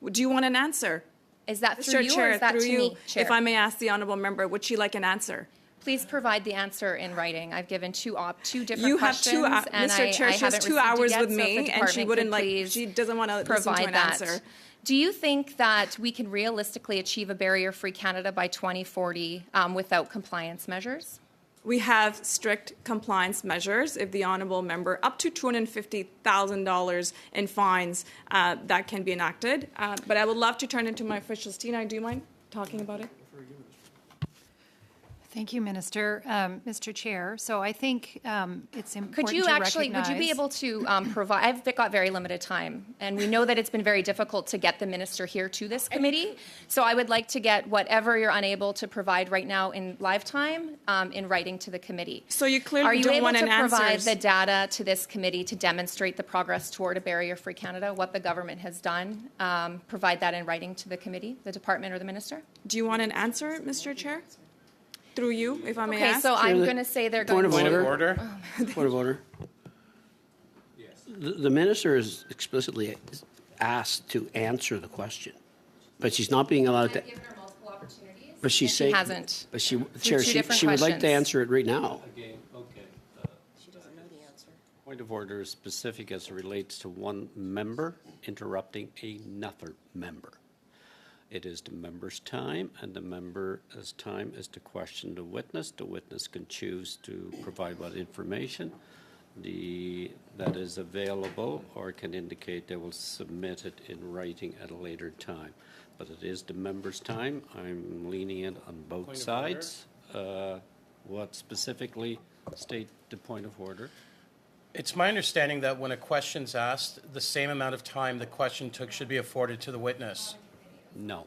Do you want an answer? Is that Mr. through you Chair, or is that through to you, me, Chair? if I may ask the honourable member, would she like an answer? Please provide the answer in writing. I've given two different You have questions. 2 hours, and Mr. Chair. I She has haven't 2 received it hours yet, with so if the me, and she department wouldn't could like. please She doesn't want to listen to provide an that. answer. Do you think that we can realistically achieve a barrier-free Canada by 2040 without compliance measures? We have strict compliance measures. If the honourable member, up to $250,000 in fines that can be enacted. But I would love to turn it to my officials. Tina, do you mind talking about it? Thank you, Minister. Mr. Chair, so I think it's important Could you to actually, recognize... would you be able to provide, I've got very limited time, and we know that it's been very difficult to get the minister here to this committee, so I would like to get whatever you're unable to provide right now in live time in writing to the committee. So you clearly don't want an answer. Are you able to provide the data to this committee to demonstrate the progress toward a barrier-free Canada, what the government has done? Provide that in writing to the committee, the department or the minister? Do you want an answer, Mr. Chair? Through you, if I may ask. Okay, so I'm going to say they're going to... Point of Order? Point of order. The minister is explicitly asked to answer the question, but she's not being allowed to. I've given her multiple opportunities. But she's and saying. she hasn't. But she, Through Chair, two she different would like to questions. answer it right now. Again, okay. She doesn't know the answer. Point of order is specific as it relates to one member interrupting another member. It is the member's time, and the member's time is to question the witness. The witness can choose to provide what information that is available, or can indicate they will submit it in writing at a later time. But it is the member's time. I'm lenient on both sides. What specifically state the point of order? It's my understanding that when a question's asked, the same amount of time the question took should be afforded to the witness. No,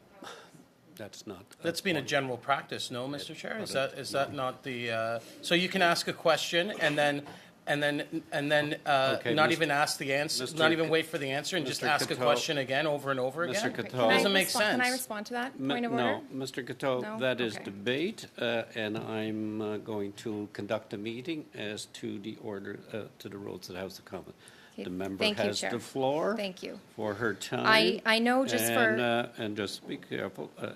that's not. That's been a general practice, no, Mr. Chair? Is that not the, so you can ask a question and then Okay, not Mr. even ask the answer, Mr. not even wait for the answer and just Mr. ask a Cateau. question again over and over Mr. again? Cateau. Doesn't make sense. Can I respond to that point of order? No, Mr. Cateau, No? that is Okay. debate, and I'm going to conduct a meeting as to the order, to the rules of the House of Commons. Okay, The member thank you, has Chair. the floor. Thank you. For her time. I know just for, And just be careful. I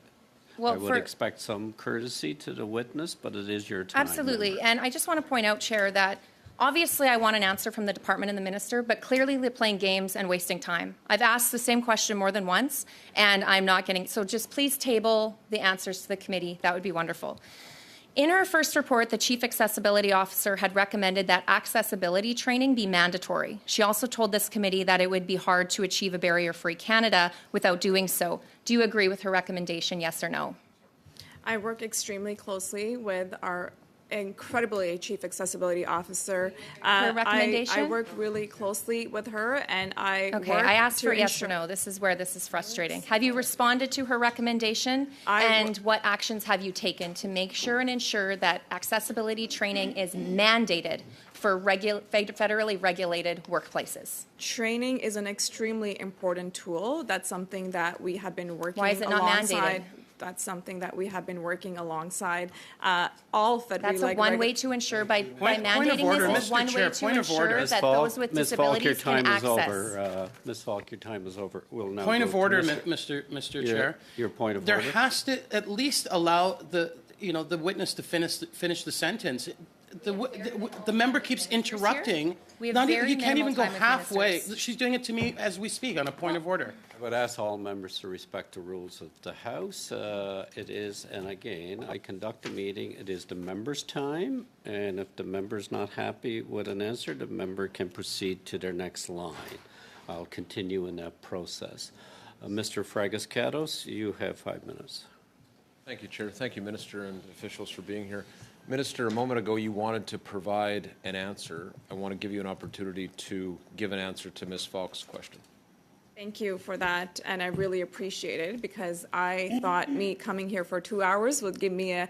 well, would for, expect some courtesy to the witness, but it is your time. absolutely. member. And I just want to point out, Chair, that obviously I want an answer from the department and the minister, but clearly they're playing games and wasting time. I've asked the same question more than once, and I'm not getting, so just please table the answers to the committee. That would be wonderful. In her first report, the Chief Accessibility Officer had recommended that accessibility training be mandatory. She also told this committee that it would be hard to achieve a barrier-free Canada without doing so. Do you agree with her recommendation, yes or no? I work extremely closely with our incredibly Chief Accessibility Officer. Her recommendation? I work really closely with her, and I Okay, work I asked to for yes or ensure- no. This is where this is frustrating. Have you responded to her recommendation? And what actions have you taken to make sure and ensure that accessibility training is mandated for federally regulated workplaces? Training is an extremely important tool. That's something that we have been working Why is it not alongside. mandated? That's something that we have been working alongside all federally. That's a one way to ensure by Point of mandating order, this is Mr. one Chair, way to point of order. ensure that those with Ms. Falk, your disabilities can time is access. over. Ms. Falk, your time is over. We'll now Point go of to order, Mr. Mr. Chair. Your point of There order. has to at least allow the witness to finish the sentence. The member keeps interrupting. We have Not very you can't even minimal go time with halfway. ministers. She's doing it to me as we speak on a point of order. I would ask all members to respect the rules of the House. It is, and again, I conduct a meeting. It is the member's time, and if the member's not happy with an answer, the member can proceed to their next line. I'll continue in that process. Mr. Fragas-Catos, you have 5 minutes. Thank you, Chair. Thank you, Minister and officials, for being here. Minister, a moment ago you wanted to provide an answer. I want to give you an opportunity to give an answer to Ms. Falk's question. Thank you for that, and I really appreciate it because I thought me coming here for 2 hours would give me a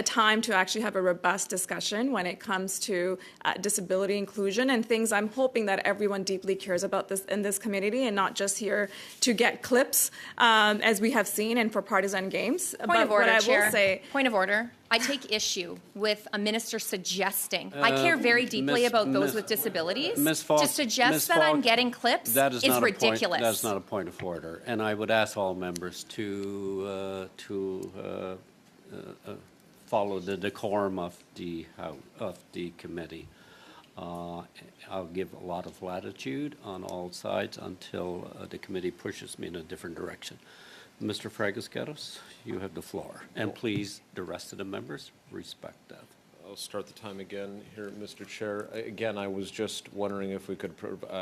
time to actually have a robust discussion when it comes to disability inclusion and things I'm hoping that everyone deeply cares about this in this community and not just here to get clips as we have seen and for partisan games. Point of order, what I Chair. will say, Point of order. I take issue with a minister suggesting. I care very deeply about those with disabilities. Ms. Falk, to suggest Ms. that I'm Falk, getting clips that is is not ridiculous. That's not a point of order, and I would ask all members to follow the decorum of the committee. I'll give a lot of latitude on all sides until the committee pushes me in a different direction. Mr. Fragas-Catos, you have the floor. And please, the rest of the members, respect that. I'll start the time again here, Mr. Chair. Again, I was just wondering if we could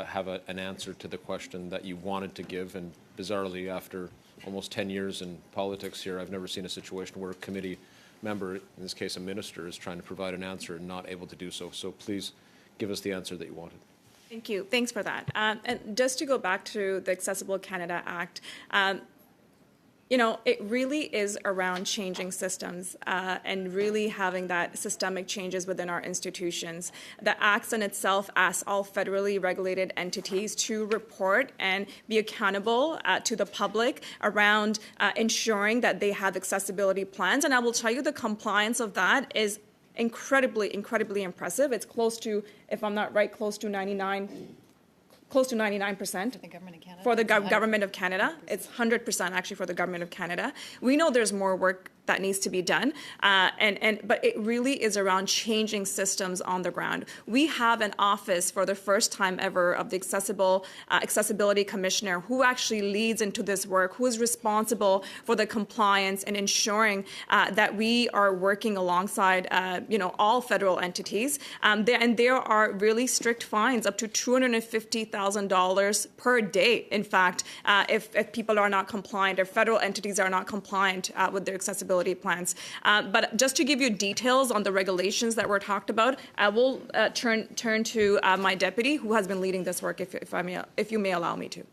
have an answer to the question that you wanted to give, and bizarrely, after almost 10 years in politics here, I've never seen a situation where a committee member, in this case a minister, is trying to provide an answer and not able to do so. So please give us the answer that you wanted. thank you. Thanks for that. And just to go back to the Accessible Canada Act, it really is around changing systems and really having that systemic changes within our institutions. The Act in itself asks all federally regulated entities to report and be accountable to the public around ensuring that they have accessibility plans. And I will tell you the compliance of that is incredibly, incredibly impressive. It's close to, if I'm not right, close to 99%. For the government of Canada? For the government of Canada. It's 100% actually for the government of Canada. We know there's more work that needs to be done, but it really is around changing systems on the ground. We have an office for the first time ever of the Accessibility Commissioner who actually leads into this work, who is responsible for the compliance and ensuring that we are working alongside all federal entities. And there are really strict fines up to $250,000 per day, in fact, if people are not compliant, if federal entities are not compliant with their accessibility disability plans. But just to give you details on the regulations that were talked about, I will turn to my deputy, who has been leading this work, if you may allow me to.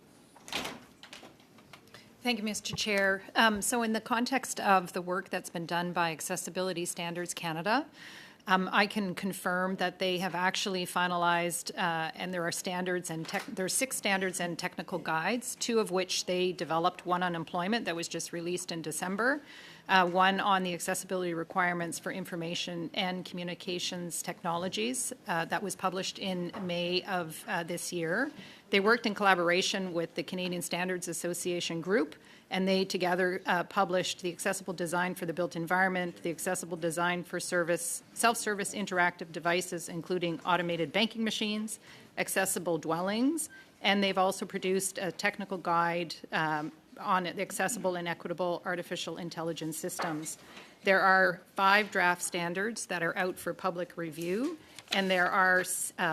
Thank you, Mr. Chair. So in the context of the work that's been done by Accessibility Standards Canada, I can confirm that they have actually finalized, and there are standards and there are 6 standards and technical guides, 2 of which they developed, one on employment that was just released in December, one on the accessibility requirements for information and communications technologies that was published in May of this year. They worked in collaboration with the Canadian Standards Association group, and they together published the Accessible Design for the Built Environment, the Accessible Design for Self-Service Interactive Devices, including automated banking machines, accessible dwellings, and they've also produced a technical guide on accessible and equitable artificial intelligence systems. There are 5 draft standards that are out for public review, and there are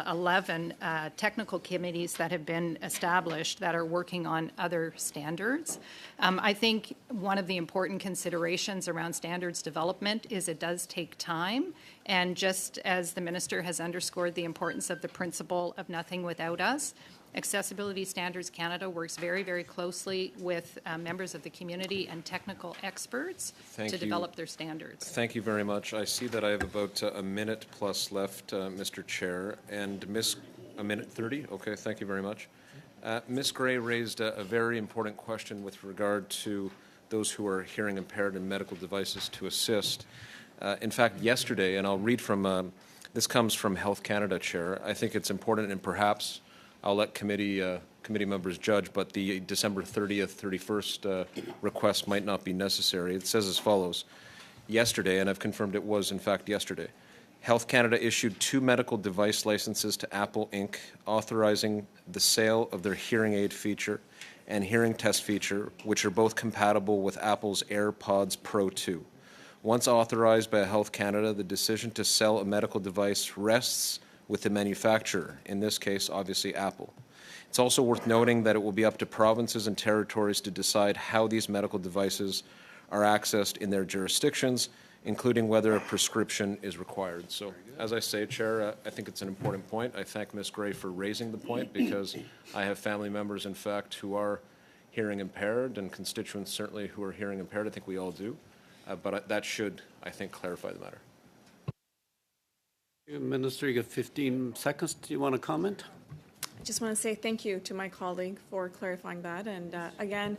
11 technical committees that have been established that are working on other standards. I think one of the important considerations around standards development is it does take time, and just as the Minister has underscored the importance of the principle of nothing without us, Accessibility Standards Canada works very, very closely with members of the community and technical experts to develop their standards. Thank you very much. I see that I have about a minute plus left, Mr. Chair, and a minute 30. Okay, thank you very much. Ms. Gray raised a very important question with regard to those who are hearing impaired and medical devices to assist. In fact, yesterday, and I'll read from, this comes from Health Canada, Chair. I think it's important, and perhaps I'll let committee members judge, but the December 30th, 31st request might not be necessary. It says as follows. Yesterday, and I've confirmed it was in fact yesterday, Health Canada issued 2 medical device licenses to Apple Inc., authorizing the sale of their hearing aid feature and hearing test feature, which are both compatible with Apple's AirPods Pro 2. Once authorized by Health Canada, the decision to sell a medical device rests with the manufacturer, in this case, obviously Apple. It's also worth noting that it will be up to provinces and territories to decide how these medical devices are accessed in their jurisdictions, including whether a prescription is required. So, as I say, Chair, I think it's an important point. I thank Ms. Gray for raising the point, because I have family members, in fact, who are hearing impaired, and constituents certainly who are hearing impaired. I think we all do. But that should, I think, clarify the matter. Minister, you got 15 seconds. Do you want to comment? I just want to say thank you to my colleague for clarifying that. And again,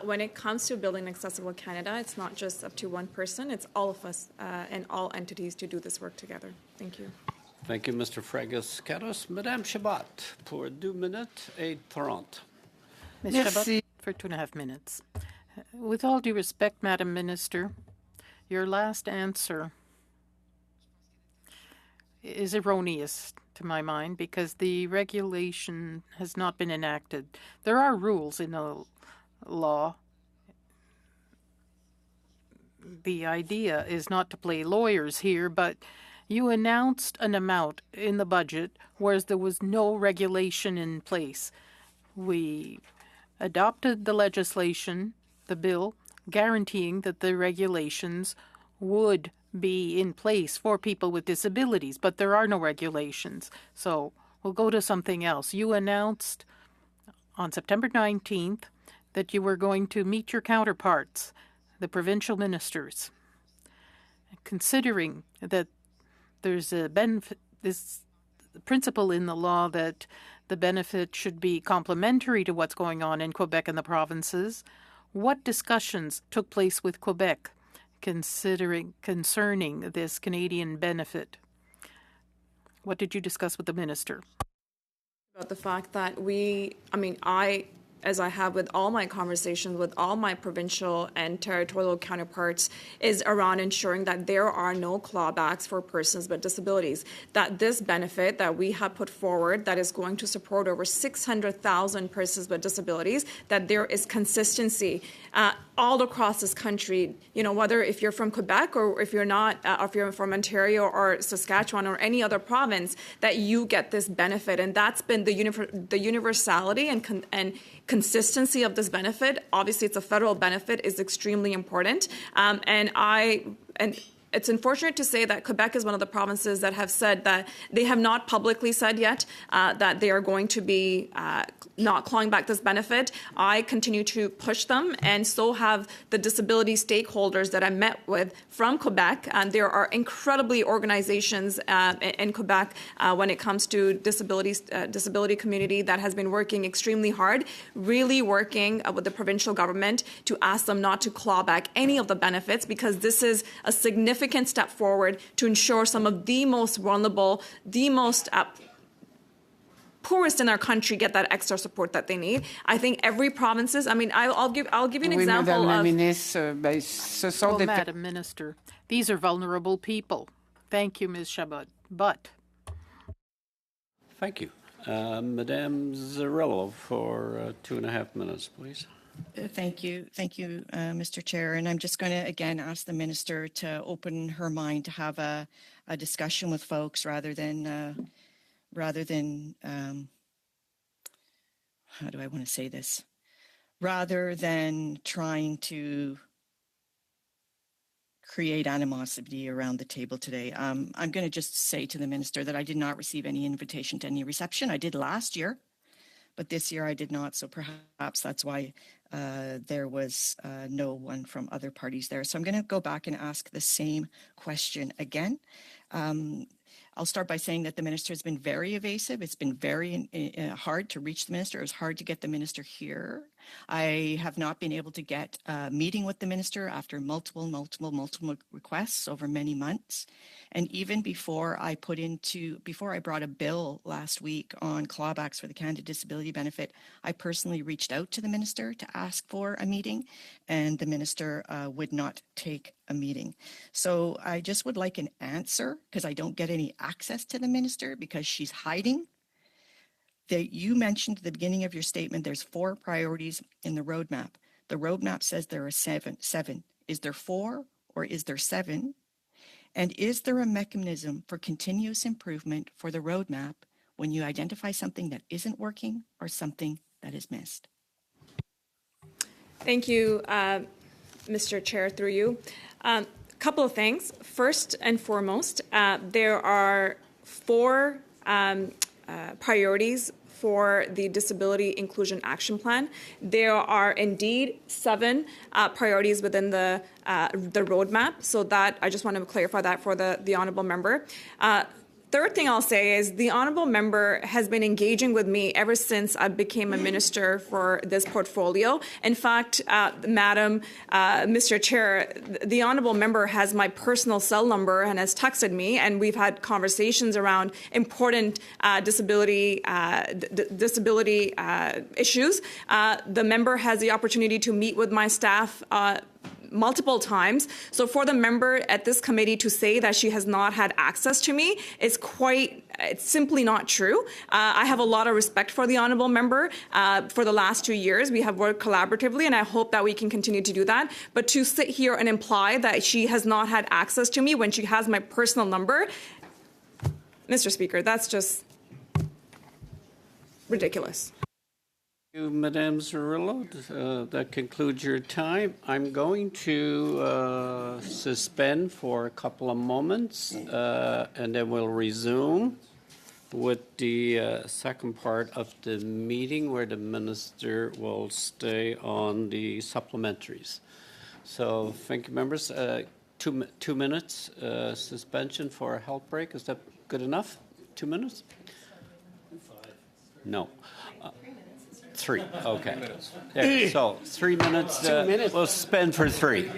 when it comes to building Accessible Canada, it's not just up to one person, it's all of us and all entities to do this work together. Thank you. Thank you, Mr. Fragas-Caros. Madame Chabot, pour 2 minutes et 30. Ms. Chabot, for 2.5 minutes. With all due respect, Madam Minister, your last answer is erroneous to my mind, because the regulation has not been enacted. There are rules in the law. The idea is not to play lawyers here, but you announced an amount in the budget, whereas there was no regulation in place. We adopted the legislation, the bill, guaranteeing that the regulations would be in place for people with disabilities, but there are no regulations. So we'll go to something else. You announced on September 19th that you were going to meet your counterparts, the provincial ministers, considering that there's a benefit, this principle in the law that the benefit should be complementary to what's going on in Quebec and the provinces. What discussions took place with Quebec concerning this Canadian benefit? What did you discuss with the minister? About the fact that I, as I have with all my conversations with all my provincial and territorial counterparts, is around ensuring that there are no clawbacks for persons with disabilities. That this benefit that we have put forward, that is going to support over 600,000 persons with disabilities, that there is consistency. all across this country, whether if you're from Quebec or if you're not, or if you're from Ontario or Saskatchewan or any other province, that you get this benefit. And that's been the universality and consistency of this benefit. Obviously, it's a federal benefit, is extremely important. And it's unfortunate to say that Quebec is one of the provinces that have said that they have not publicly said yet that they are going to be not clawing back this benefit. I continue to push them, and so have the disability stakeholders that I met with from Quebec. And there are incredibly organizations in Quebec when it comes to disability community that has been working extremely hard, really working with the provincial government to ask them not to claw back any of the benefits, because this is a significant step forward to ensure some of the most vulnerable, the most poorest in our country get that extra support that they need. I think every provinces. I mean, I'll give you an example of. Well, Madam Minister, these are vulnerable people. Thank you, Ms. Chabot. But Thank you. Madame Zarrillo for 2.5 minutes, please. Thank you, Mr. Chair. And I'm just going to again ask the minister to open her mind to have a discussion with folks rather than how do I want to say this? Rather than trying to create animosity around the table today. I'm going to just say to the minister that I did not receive any invitation to any reception. I did last year, but this year I did not. So perhaps that's why there was no one from other parties there. So I'm going to go back and ask the same question again. I'll start by saying that the minister has been very evasive. It's been very hard to reach the minister. It was hard to get the minister here. I have not been able to get a meeting with the minister after multiple requests over many months. And even before I brought a bill last week on clawbacks for the Canada Disability Benefit, I personally reached out to the minister to ask for a meeting, and the minister would not take a meeting. So I just would like an answer, because I don't get any access to the minister because she's hiding. You mentioned at the beginning of your statement there's 4 priorities in the roadmap. The roadmap says there are seven. Is there 4 or is there 7? And is there a mechanism for continuous improvement for the roadmap when you identify something that isn't working or something that is missed? Thank you, Mr. Chair, through you. A couple of things. First and foremost, there are 4 priorities for the Disability Inclusion Action Plan. There are indeed 7 priorities within the roadmap. So that I just want to clarify that for the honourable member. Third thing I'll say is the honourable member has been engaging with me ever since I became a minister for this portfolio. In fact, Madam, Mr. Chair, the honourable member has my personal cell number and has texted me, and we've had conversations around important disability issues. The member has the opportunity to meet with my staff multiple times. So for the member at this committee to say that she has not had access to me is it's simply not true. I have a lot of respect for the honourable member. For the last 2 years, we have worked collaboratively, and I hope that we can continue to do that. But to sit here and imply that she has not had access to me when she has my personal number, Mr. Speaker, that's just ridiculous. Thank you, Madame Zarrillo. That concludes your time. I'm going to suspend for a couple of moments, and then we'll resume with the second part of the meeting, where the minister will stay on the supplementaries. So thank you, members. 2 minutes suspension for a health break. Is that good enough? 2 minutes? No. 3. Okay. There, so 3 minutes. 2 minutes. We'll suspend for 3.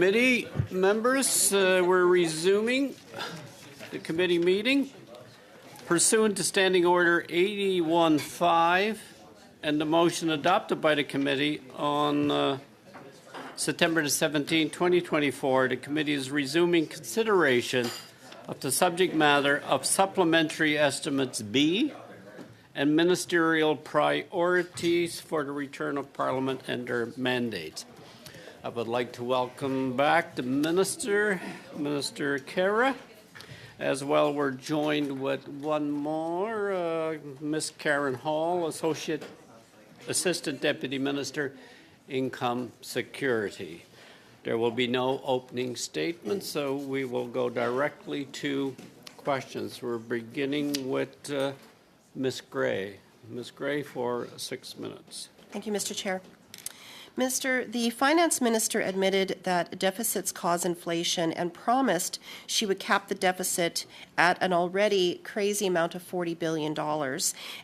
Committee members, we're resuming the committee meeting pursuant to Standing Order 81.5 and the motion adopted by the committee on September 17, 2024. The committee is resuming consideration of the subject matter of Supplementary Estimates B and Ministerial Priorities for the Return of Parliament and their mandates. I would like to welcome back the Minister, Minister Kara. As well, we're joined with one more, Ms. Karen Hall, Assistant Deputy Minister, Income Security. There will be no opening statements, so we will go directly to questions. We're beginning with Ms. Gray. Ms. Gray for 6 minutes. Thank you, Mr. Chair. Minister, the Finance Minister admitted that deficits cause inflation and promised she would cap the deficit at an already crazy amount of $40 billion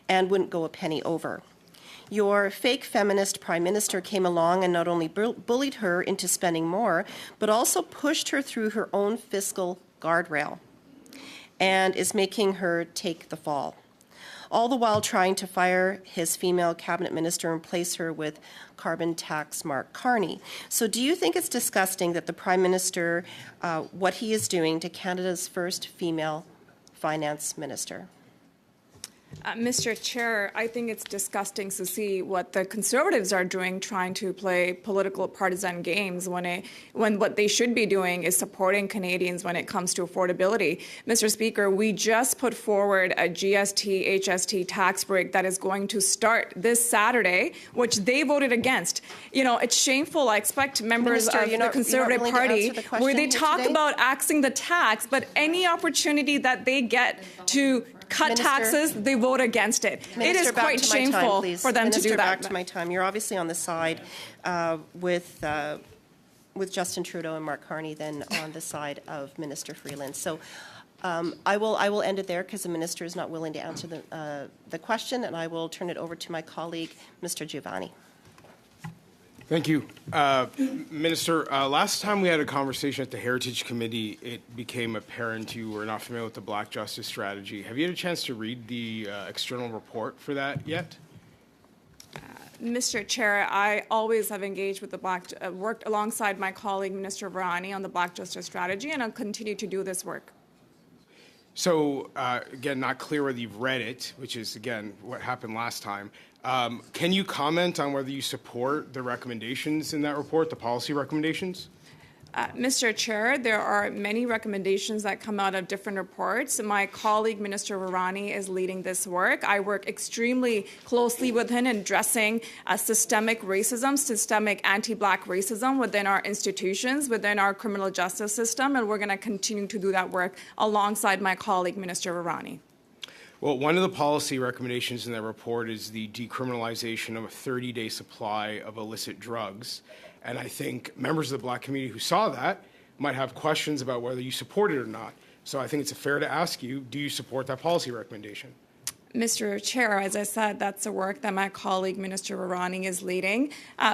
and wouldn't go a penny over. Your fake feminist Prime Minister came along and not only bullied her into spending more, but also pushed her through her own fiscal guardrail and is making her take the fall. All the while trying to fire his female cabinet minister and replace her with carbon tax Mark Carney. So do you think it's disgusting that the Prime Minister, what he is doing to Canada's first female finance minister? Mr. Chair, I think it's disgusting to see what the Conservatives are doing, trying to play political partisan games when what they should be doing is supporting Canadians when it comes to affordability. Mr. Speaker, we just put forward a GST, HST tax break that is going to start this Saturday, which they voted against. You know, it's shameful. I expect members Minister, of the Conservative Party, where they talk today? about axing the tax, but any opportunity that they get to cut Minister, taxes, they vote against it. Minister, it is back quite to my time, shameful please. for them Minister, to do that. Back to my time. You're obviously on the side with Justin Trudeau and Mark Carney than on the side of Minister Freeland. So I will end it there because the minister is not willing to answer the question, and I will turn it over to my colleague, Mr. Giovanni. Thank you. Minister, last time we had a conversation at the Heritage Committee, it became apparent you were not familiar with the Black Justice Strategy. Have you had a chance to read the external report for that yet? Mr. Chair, I always have engaged with the worked alongside my colleague, Minister Varani, on the Black Justice Strategy, and I'll continue to do this work. So, again, not clear whether you've read it, which is, again, what happened last time. Can you comment on whether you support the recommendations in that report, the policy recommendations? Mr. Chair, there are many recommendations that come out of different reports. My colleague, Minister Varani, is leading this work. I work extremely closely with him in addressing systemic racism, systemic anti-Black racism within our institutions, within our criminal justice system, and we're going to continue to do that work alongside my colleague, Minister Varani. Well, one of the policy recommendations in that report is the decriminalization of a 30-day supply of illicit drugs. And I think members of the Black community who saw that might have questions about whether you support it or not. So I think it's fair to ask you, do you support that policy recommendation? Mr. Chair, as I said, that's the work that my colleague, Minister Varani, is leading.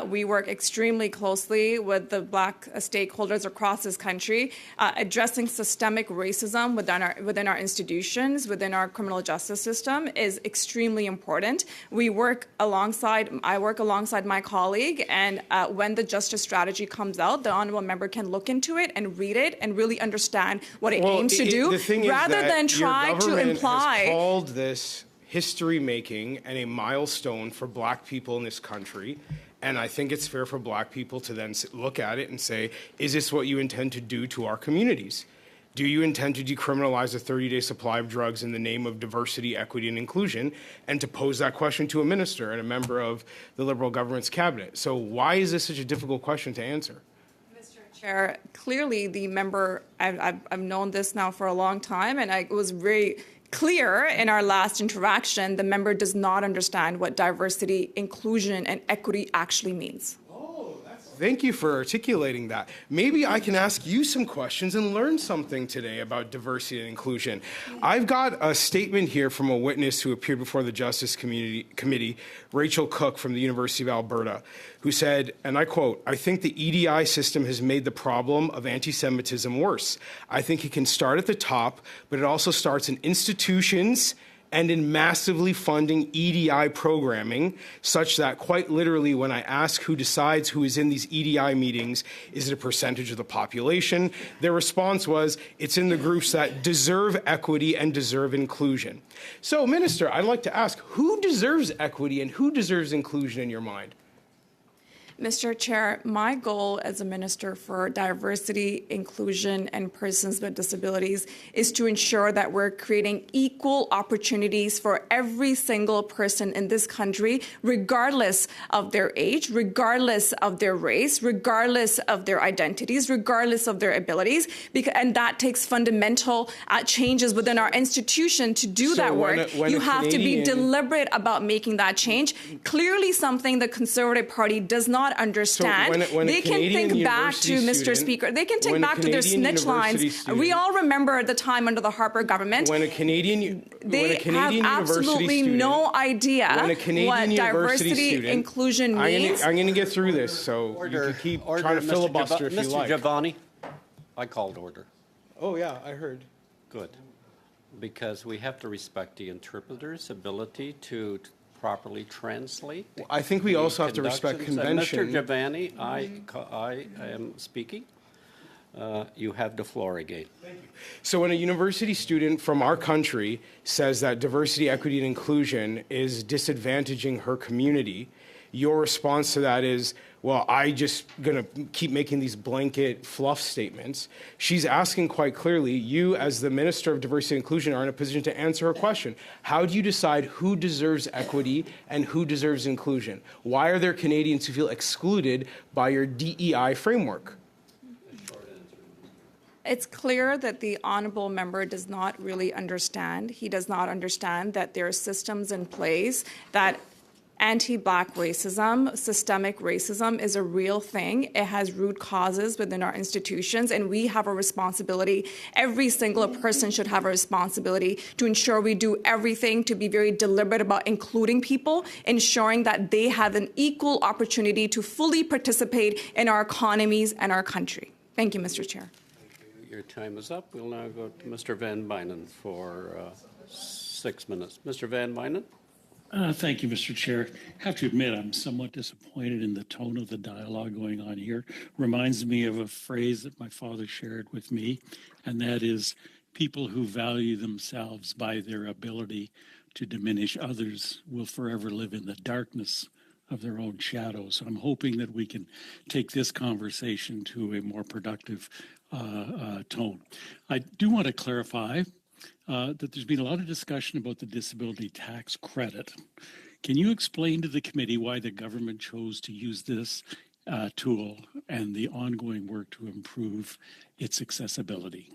We work extremely closely with the Black stakeholders across this country, addressing systemic racism within our institutions, within our criminal justice system is extremely important. I work alongside my colleague, and when the Justice Strategy comes out, the honourable member can look into it and read it and really understand what it aims to do, rather than try to imply. Has called this history-making and a milestone for Black people in this country. And I think it's fair for Black people to then look at it and say, is this what you intend to do to our communities? Do you intend to decriminalize a 30-day supply of drugs in the name of diversity, equity, and inclusion? And to pose that question to a minister and a member of the Liberal government's cabinet. So why is this such a difficult question to answer? Mr. Chair, clearly the member, I've known this now for a long time, and it was very clear in our last interaction, the member does not understand what diversity, inclusion, and equity actually means. Thank you for articulating that. Maybe I can ask you some questions and learn something today about diversity and inclusion. I've got a statement here from a witness who appeared before the Justice Committee, Rachel Cook from the University of Alberta, who said, and I quote, "I think the EDI system has made the problem of anti-Semitism worse. I think it can start at the top, but it also starts in institutions and in massively funding EDI programming, such that quite literally when I ask who decides who is in these EDI meetings, is it a percentage of the population? Their response was, it's in the groups that deserve equity and deserve inclusion." So, Minister, I'd like to ask, who deserves equity and who deserves inclusion in your mind? Mr. Chair, my goal as a Minister for Diversity, Inclusion, and Persons with Disabilities is to ensure that we're creating equal opportunities for every single person in this country, regardless of their age, regardless of their race, regardless of their identities, regardless of their abilities, and that takes fundamental changes within our institution to do that work. You have to be deliberate about making that change. Clearly something the Conservative Party does not understand. They can think back to, Mr. Speaker, they can think back to their snitch lines. We all remember the time under the Harper government. They have absolutely no idea what diversity inclusion means. I'm going to get through this, so you can keep trying to filibuster if you like. Mr. Giovanni, I called order. Oh, yeah, I heard. Good. Because we have to respect the interpreter's ability to properly translate. I think we also have to respect convention. Mr. Giovanni, I am speaking. You have the floor again. Thank you. So when a university student from our country says that diversity, equity, and inclusion is disadvantaging her community, your response to that is, well, I just going to keep making these blanket fluff statements. She's asking quite clearly, you as the Minister of Diversity and Inclusion are in a position to answer her question. How do you decide who deserves equity and who deserves inclusion? Why are there Canadians who feel excluded by your DEI framework? It's clear that the honourable member does not really understand. He does not understand that there are systems in place that anti-Black racism, systemic racism is a real thing. It has root causes within our institutions, and we have a responsibility. Every single person should have a responsibility to ensure we do everything to be very deliberate about including people, ensuring that they have an equal opportunity to fully participate in our economies and our country. Thank you, Mr. Chair. Your time is up. We'll now go to Mr. Van Bynen for 6 minutes. Mr. Van Bynen? Thank you, Mr. Chair. I have to admit, I'm somewhat disappointed in the tone of the dialogue going on here. Reminds me of a phrase that my father shared with me, and that is, people who value themselves by their ability to diminish others will forever live in the darkness of their own shadows. So I'm hoping that we can take this conversation to a more productive tone. I do want to clarify that there's been a lot of discussion about the disability tax credit. Can you explain to the committee why the government chose to use this tool and the ongoing work to improve its accessibility?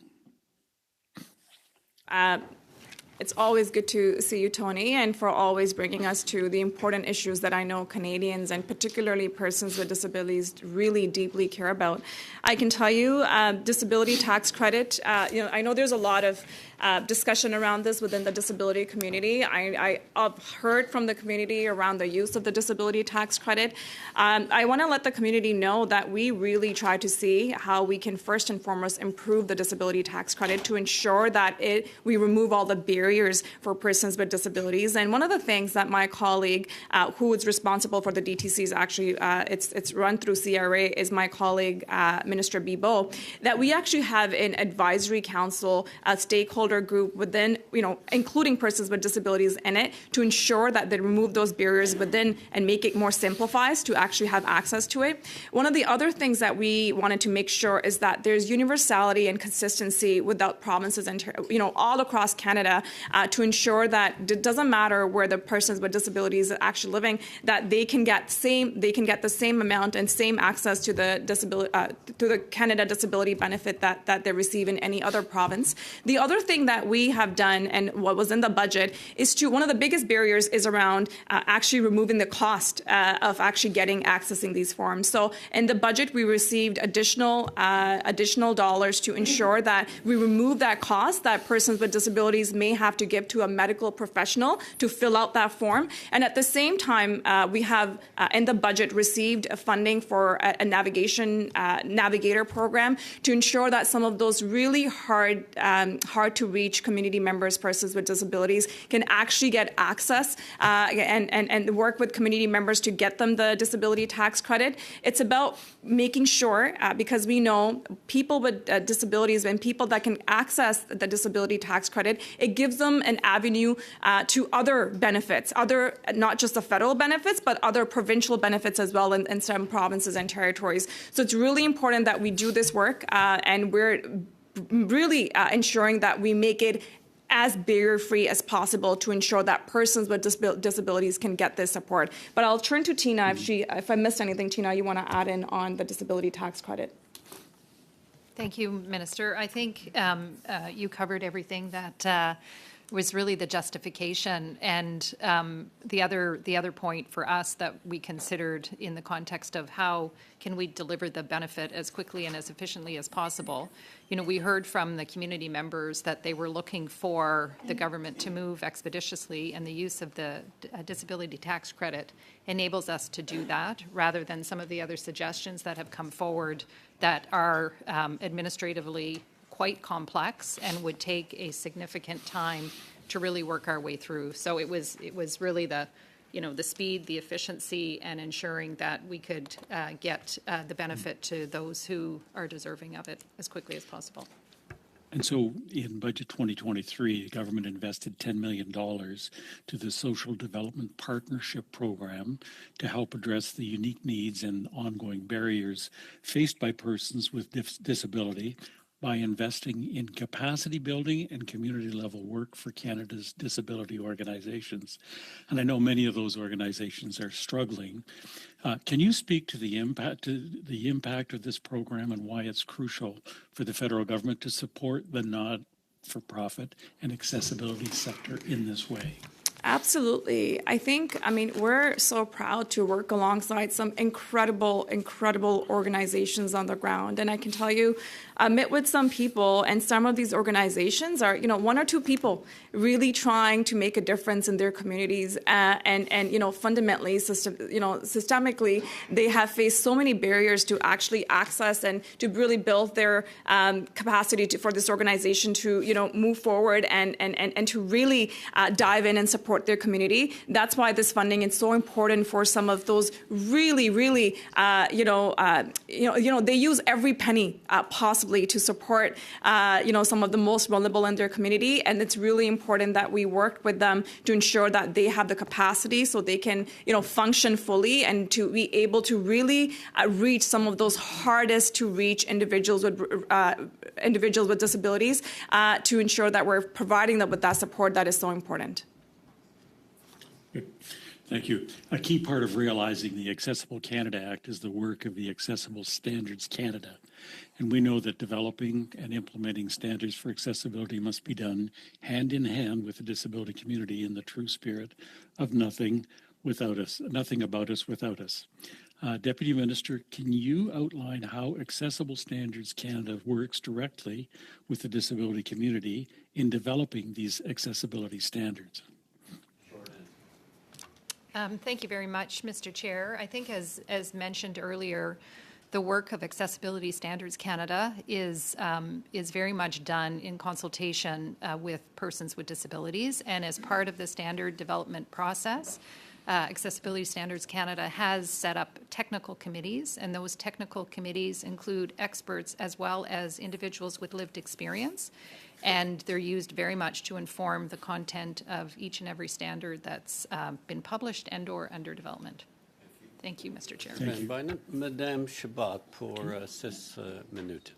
It's always good to see you, Tony, and for always bringing us to the important issues that I know Canadians and particularly persons with disabilities really deeply care about. I can tell you, disability tax credit, I know there's a lot of discussion around this within the disability community. I've heard from the community around the use of the disability tax credit. I want to let the community know that we really try to see how we can first and foremost improve the disability tax credit to ensure that we remove all the barriers for persons with disabilities. And one of the things that my colleague, who is responsible for the DTCs, actually it's run through CRA, is my colleague, Minister Bibeau, that we actually have an advisory council, stakeholder group within, including persons with disabilities in it, to ensure that they remove those barriers within and make it more simplified to actually have access to it. One of the other things that we wanted to make sure is that there's universality and consistency without provinces and all across Canada to ensure that it doesn't matter where the persons with disabilities are actually living, that they can get the same amount and same access to the Canada disability benefit that they receive in any other province. The other thing thing that we have done and what was in the budget is one of the biggest barriers is around actually removing the cost of actually accessing these forms. So in the budget, we received additional dollars to ensure that we remove that cost that persons with disabilities may have to give to a medical professional to fill out that form. And at the same time, we have in the budget received funding for a navigator program to ensure that some of those really hard to reach community members, persons with disabilities, can actually get access and work with community members to get them the disability tax credit. It's about making sure, because we know people with disabilities and people that can access the disability tax credit, it gives them an avenue to other benefits, not just the federal benefits, but other provincial benefits as well in some provinces and territories. So it's really important that we do this work, and we're really ensuring that we make it as barrier-free as possible to ensure that persons with disabilities can get this support. But I'll turn to Tina if I missed anything. Tina, you want to add in on the disability tax credit? Thank you, Minister. I think you covered everything that was really the justification, and the other point for us that we considered in the context of how can we deliver the benefit as quickly and as efficiently as possible. You know, we heard from the community members that they were looking for the government to move expeditiously, and the use of the disability tax credit enables us to do that, rather than some of the other suggestions that have come forward that are administratively quite complex and would take a significant time to really work our way through. So it was really the speed, the efficiency, and ensuring that we could get the benefit to those who are deserving of it as quickly as possible. And so in Budget 2023, the government invested $10 million to the Social Development Partnership Program to help address the unique needs and ongoing barriers faced by persons with disability by investing in capacity building and community level work for Canada's disability organizations. And I know many of those organizations are struggling. Can you speak to the impact of this program and why it's crucial for the federal government to support the not-for-profit and accessibility sector in this way? Absolutely. We're so proud to work alongside some incredible organizations on the ground. And I can tell you, I met with some people, and some of these organizations are, one or two people really trying to make a difference in their communities. And fundamentally, systemically, they have faced so many barriers to actually access and to really build their capacity for this organization to, move forward and to really dive in and support their community. That's why this funding is so important for some of those really, they use every penny possibly to support, some of the most vulnerable in their community. And it's really important that we work with them to ensure that they have the capacity so they can, function fully and to be able to really reach some of those hardest to reach individuals with disabilities to ensure that we're providing them with that support that is so important. Thank you. A key part of realizing the Accessible Canada Act is the work of the Accessible Standards Canada. And we know that developing and implementing standards for accessibility must be done hand in hand with the disability community in the true spirit of nothing about us without us. Deputy Minister, can you outline how Accessible Standards Canada works directly with the disability community in developing these accessibility standards? Thank you very much, Mr. Chair. I think as mentioned earlier, the work of Accessibility Standards Canada is very much done in consultation with persons with disabilities, and as part of the standard development process, Accessibility Standards Canada has set up technical committees, and those technical committees include experts as well as individuals with lived experience. And they're used very much to inform the content of each and every standard that's been published and or under development. Thank you, Mr. Chair. Madame Chabot pour 6 minutes.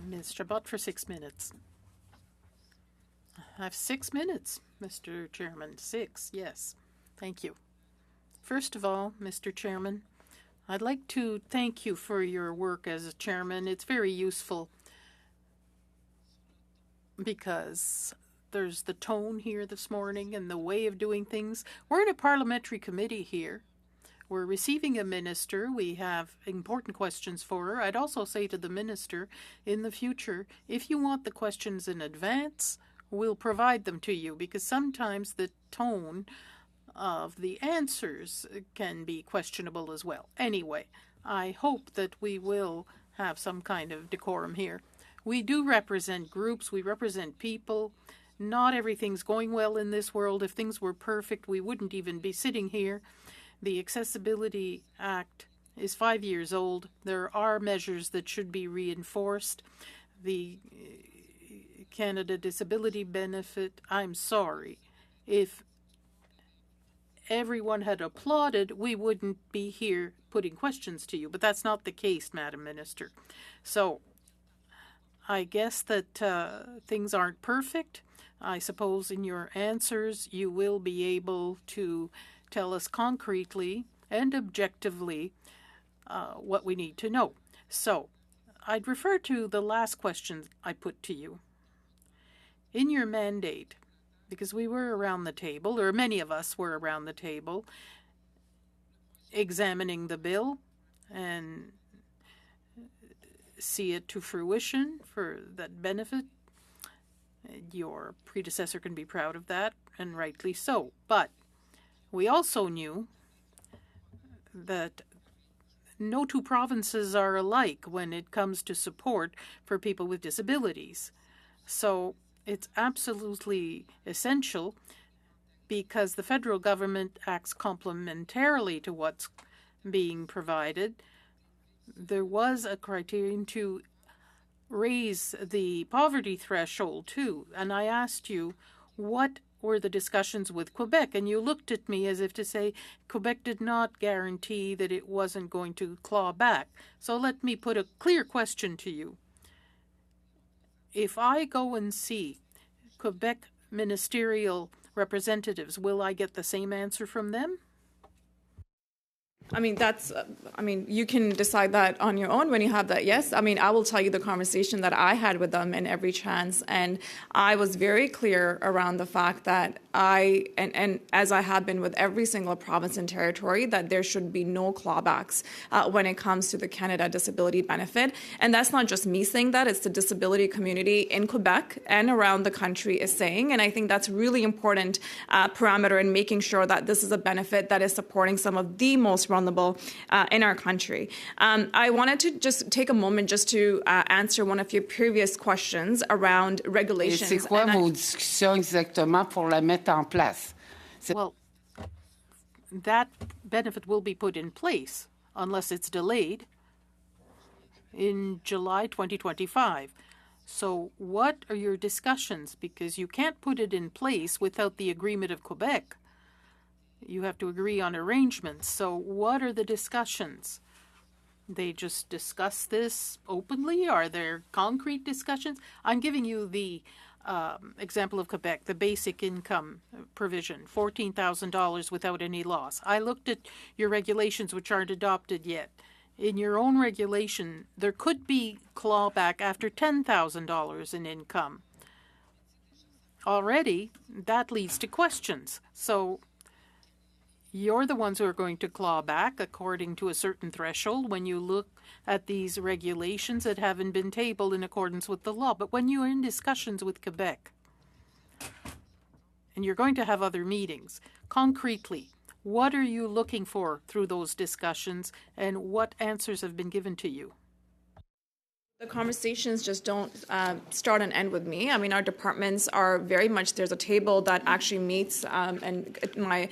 Ms. Chabot for 6 minutes. I have 6 minutes, Mr. Chairman. 6, yes. Thank you. First of all, Mr. Chairman, I'd like to thank you for your work as a chairman. It's very useful. because there's the tone here this morning and the way of doing things. We're in a parliamentary committee here. We're receiving a minister. We have important questions for her. I'd also say to the minister, in the future, if you want the questions in advance, we'll provide them to you, because sometimes the tone of the answers can be questionable as well. Anyway, I hope that we will have some kind of decorum here. We do represent groups. We represent people. Not everything's going well in this world. If things were perfect, we wouldn't even be sitting here. The Accessibility Act is 5 years old. There are measures that should be reinforced. The Canada Disability Benefit, I'm sorry. If everyone had applauded, we wouldn't be here putting questions to you. But that's not the case, Madam Minister. So I guess that things aren't perfect. I suppose in your answers you will be able to tell us concretely and objectively what we need to know. So I'd refer to the last question I put to you. In your mandate, because we were around the table, or many of us were around the table, examining the bill and see it to fruition for that benefit. Your predecessor can be proud of that, and rightly so. But we also knew that no two provinces are alike when it comes to support for people with disabilities. So it's absolutely essential, because the federal government acts complementarily to what's being provided. There was a criterion to raise the poverty threshold too, and I asked you what were the discussions with Quebec, and you looked at me as if to say Quebec did not guarantee that it wasn't going to claw back. So let me put a clear question to you. If I go and see Quebec ministerial representatives, will I get the same answer from them? I mean, you can decide that on your own when you have that, yes. I mean, I will tell you the conversation that I had with them in every chance, and I was very clear around the fact that and as I have been with every single province and territory, that there should be no clawbacks when it comes to the Canada Disability Benefit. And that's not just me saying that, it's the disability community in Quebec and around the country is saying, and I think that's really important parameter in making sure that this is a benefit that is supporting some of the most vulnerable in our country. I wanted to just take a moment just to answer one of your previous questions around regulations. Et c'est quoi vos discussions exactement pour la mettre en place? Well, that benefit will be put in place unless it's delayed in July 2025. So what are your discussions? Because you can't put it in place without the agreement of Quebec. You have to agree on arrangements. So what are the discussions? They just discuss this openly? Are there concrete discussions? I'm giving you the example of Quebec, the basic income provision, $14,000 without any loss. I looked at your regulations, which aren't adopted yet. In your own regulation, there could be clawback after $10,000 in income. Already, that leads to questions. So you're the ones who are going to claw back according to a certain threshold when you look at these regulations that haven't been tabled in accordance with the law. But when you're in discussions with Quebec, and you're going to have other meetings, concretely, what are you looking for through those discussions, and what answers have been given to you? The conversations just don't start and end with me. I mean, our departments are very much, there's a table that actually meets, and my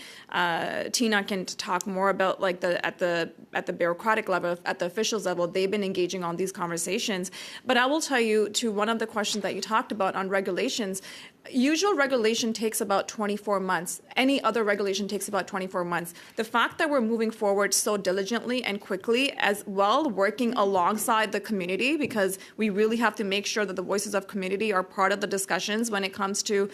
Tina can talk more about like at the bureaucratic level, at the officials level, they've been engaging on these conversations. But I will tell you, to one of the questions that you talked about on regulations, Usual regulation takes about 24 months. Any other regulation takes about 24 months. The fact that we're moving forward so diligently and quickly, as well working alongside the community, because we really have to make sure that the voices of community are part of the discussions when it comes to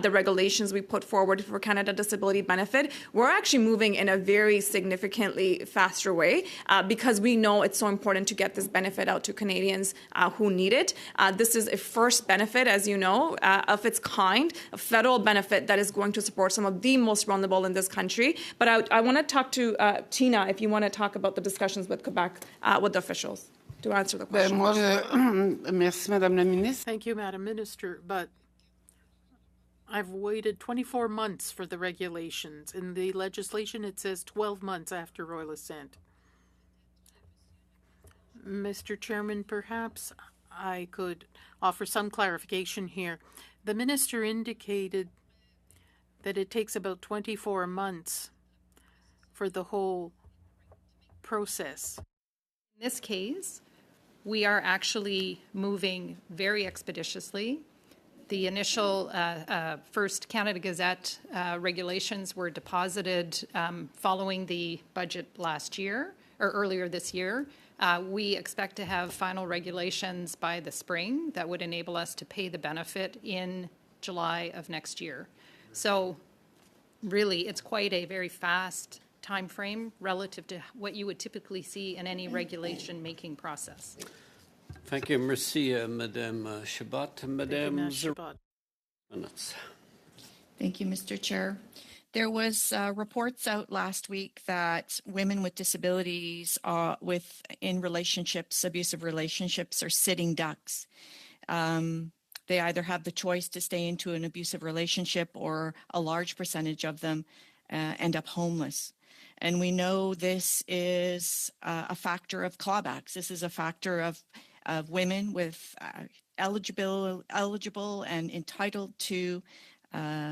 the regulations we put forward for Canada Disability Benefit. We're actually moving in a very significantly faster way because we know it's so important to get this benefit out to Canadians who need it. This is a first benefit, as you know, of its kind, a federal benefit that is going to support some of the most vulnerable in this country. But I want to talk to Tina, if you want to talk about the discussions with Quebec, with the officials, to answer the question. Merci, Madame la Ministre. Thank you, Madam Minister, but I've waited 24 months for the regulations. In the legislation, it says 12 months after royal assent. Mr. Chairman, perhaps I could offer some clarification here. The minister indicated that it takes about 24 months for the whole process. In this case, we are actually moving very expeditiously. The initial first Canada Gazette regulations were deposited following the budget last year, or earlier this year. We expect to have final regulations by the spring that would enable us to pay the benefit in July of next year. So really, it's quite a very fast time frame relative to what you would typically see in any regulation-making process. Thank you. Merci, Madame Chabot. Madame Chabot. Minutes. Thank you, Mr. Chair. There was reports out last week that women with disabilities in relationships, abusive relationships, are sitting ducks. They either have the choice to stay into an abusive relationship, or a large percentage of them end up homeless. And we know this is a factor of clawbacks. This is a factor of women with eligible and entitled to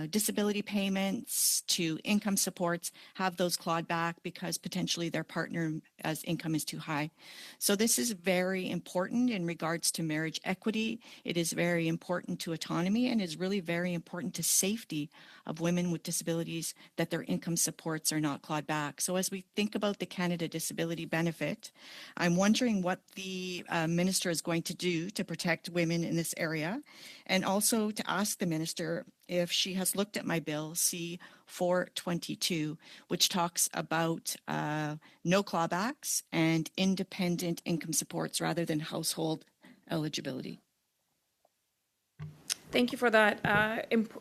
disability payments, to income supports, have those clawed back because potentially their partner's income is too high. So this is very important in regards to marriage equity. It is very important to autonomy, and is really very important to safety of women with disabilities, that their income supports are not clawed back. So as we think about the Canada Disability Benefit, I'm wondering what the minister is going to do to protect women in this area, and also to ask the minister if she has looked at my bill, C-422, which talks about no clawbacks and independent income supports rather than household eligibility. Thank you for that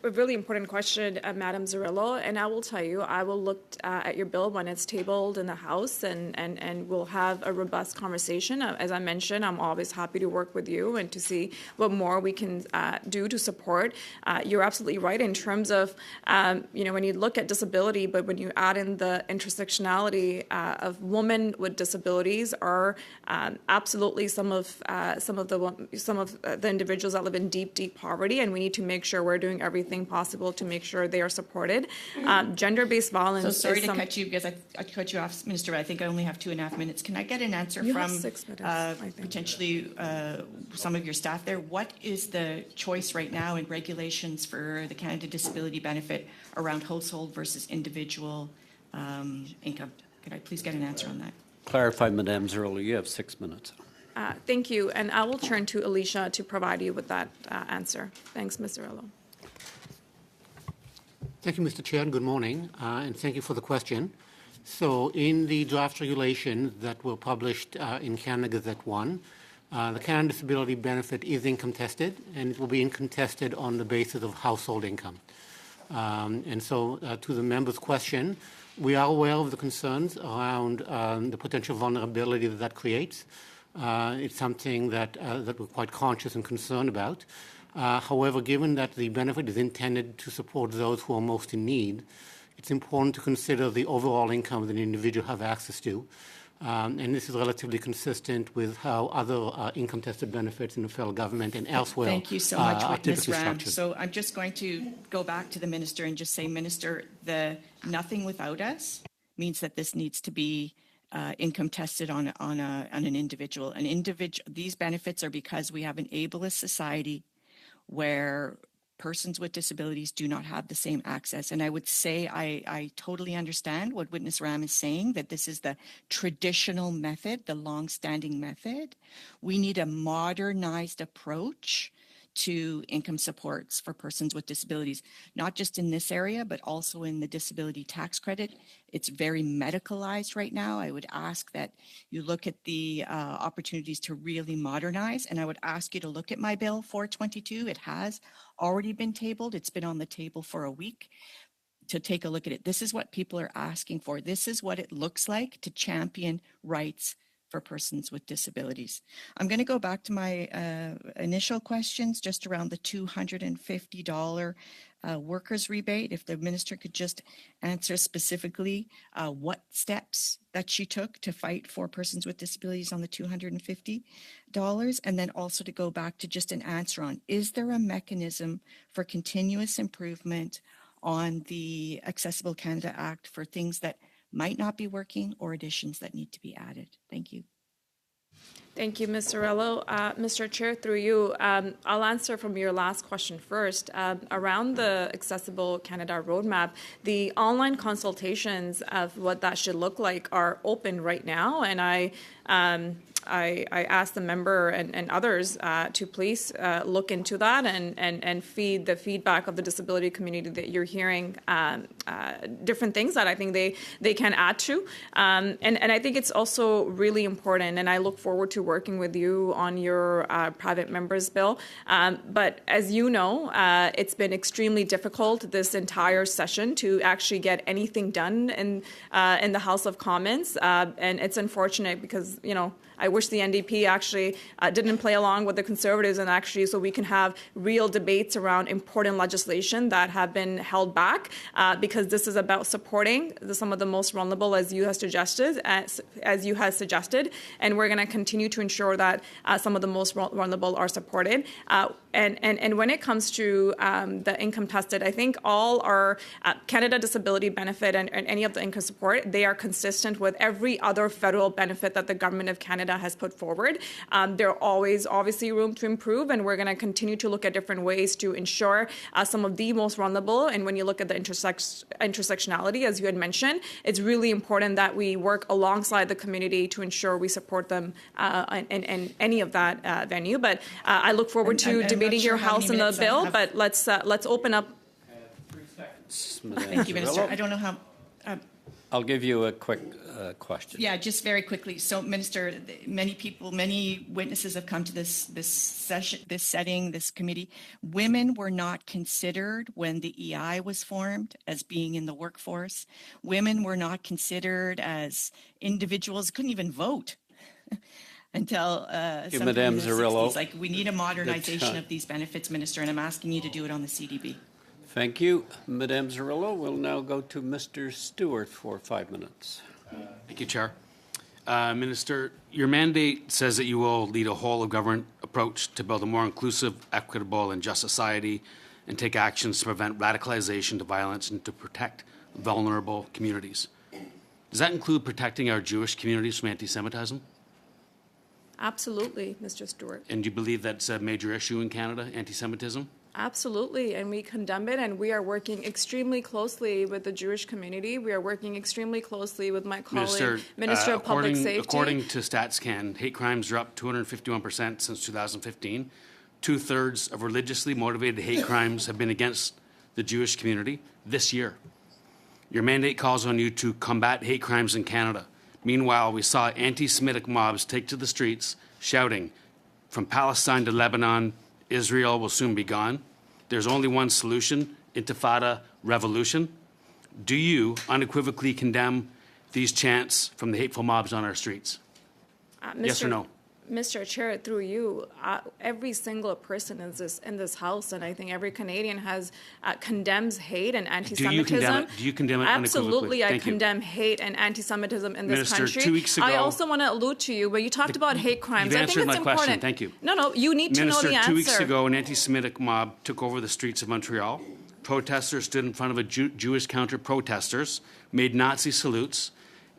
really important question, Madam Zarrillo. And I will tell you, I will look at your bill when it's tabled in the House, and we'll have a robust conversation. As I mentioned, I'm always happy to work with you and to see what more we can do to support. You're absolutely right in terms of, when you look at disability, but when you add in the intersectionality of women with disabilities are absolutely some of the individuals that live in deep poverty. And we need to make sure we're doing everything possible to make sure they are supported. Gender-based violence. So sorry to cut you because I cut you off, Minister. I think I only have 2.5 minutes. Can I get an answer from 6 minutes, potentially some of your staff there? What is the choice right now in regulations for the Canada Disability Benefit around household versus individual income? Could I please get an answer on that? Clarify, Madame Zarrillo. You have 6 minutes. Thank you, and I will turn to Alicia to provide you with that answer. Thanks, Ms. Zarrillo. Thank you, Mr. Chair, and good morning, and thank you for the question. So in the draft regulations that were published in Canada Gazette 1, the Canada Disability Benefit is income tested, and it will be income tested on the basis of household income. And so to the member's question, we are aware of the concerns around the potential vulnerability that creates. It's something that we're quite conscious and concerned about. However, given that the benefit is intended to support those who are most in need, it's important to consider the overall income that an individual have access to. And this is relatively consistent with how other income-tested benefits in the federal government and elsewhere Thank you so much, are Witness typically Ram. structured. So I'm just going to go back to the minister and just say, Minister, the nothing without us means that this needs to be income tested on an individual. These benefits are because we have an ableist society where persons with disabilities do not have the same access. And I would say I totally understand what Witness Ram is saying, that this is the traditional method, the long-standing method. We need a modernized approach to income supports for persons with disabilities, not just in this area, but also in the disability tax credit. It's very medicalized right now. I would ask that you look at the opportunities to really modernize, and I would ask you to look at my bill 422. It has already been tabled. It's been on the table for a week to take a look at it. This is what people are asking for. This is what it looks like to champion rights for persons with disabilities. I'm going to go back to my initial questions just around the $250 workers rebate. If the minister could just answer specifically what steps that she took to fight for persons with disabilities on the $250, and then also to go back to just an answer on, is there a mechanism for continuous improvement on the Accessible Canada Act for things that might not be working or additions that need to be added? Thank you. Thank you, Ms. Zorello. Mr. Chair, through you, I'll answer from your last question first. Around the Accessible Canada Roadmap, the online consultations of what that should look like are open right now, and I asked the member and others to please look into that and feed the feedback of the disability community that you're hearing different things that I think they can add to. And I think it's also really important, and I look forward to working with you on your private members bill. But as you know, it's been extremely difficult this entire session to actually get anything done in the House of Commons. And it's unfortunate because, you know, I wish the NDP actually didn't play along with the Conservatives, and actually so we can have real debates around important legislation that have been held back because this is about supporting some of the most vulnerable, as you have suggested, and we're going to continue to ensure that some of the most vulnerable are supported. And when it comes to the income tested, I think all our Canada Disability Benefit and any of the income support, they are consistent with every other federal benefit that the Government of Canada has put forward. There are always obviously room to improve, and we're going to continue to look at different ways to ensure some of the most vulnerable. And when you look at the intersectionality, as you had mentioned, it's really important that we work alongside the community to ensure we support them in any of that venue. But I look forward to debating your House and the bill. But let's open up. 3 seconds. Thank you, Minister. I don't know how. I'll give you a quick question. Yeah, just very quickly. So, Minister, many witnesses have come to this session, this setting, this committee. Women were not considered when the EI was formed as being in the workforce. Women were not considered as individuals, couldn't even vote until Madame Zorello. Like, we need a modernization of these benefits, Minister, and I'm asking you to do it on the CDB. Thank you, Madame Zorello. We'll now go to Mr. Stewart for 5 minutes. Thank you, Chair. Minister, your mandate says that you will lead a whole-of-government approach to build a more inclusive, equitable, and just society and take actions to prevent radicalization to violence and to protect vulnerable communities. Does that include protecting our Jewish communities from anti-Semitism? Absolutely, Mr. Stewart. And do you believe that's a major issue in Canada, anti-Semitism? Absolutely, and we condemn it, and we are working extremely closely with the Jewish community. We are working extremely closely with my colleague, Minister of Public Safety. According to StatsCan, hate crimes are up 251% since 2015. 2/3 of religiously motivated hate crimes have been against the Jewish community this year. Your mandate calls on you to combat hate crimes in Canada. Meanwhile, we saw anti-Semitic mobs take to the streets shouting, "From Palestine to Lebanon, Israel will soon be gone. There's only one solution, intifada revolution." Do you unequivocally condemn these chants from the hateful mobs on our streets? Yes or no? Mr. Chair, through you, every single person in this House, and I think every Canadian condemns hate and anti-Semitism. Do you condemn it Absolutely, unequivocally? I condemn hate and anti-Semitism in this Minister, country. 2 weeks ago, I also want to allude to you, but you talked about hate crimes. You've I think answered it's my important. question. Thank you. No, you need to know the answer. 2 weeks ago, an anti-Semitic mob took over the streets of Montreal. Protesters stood in front of Jewish counter-protesters, made Nazi salutes,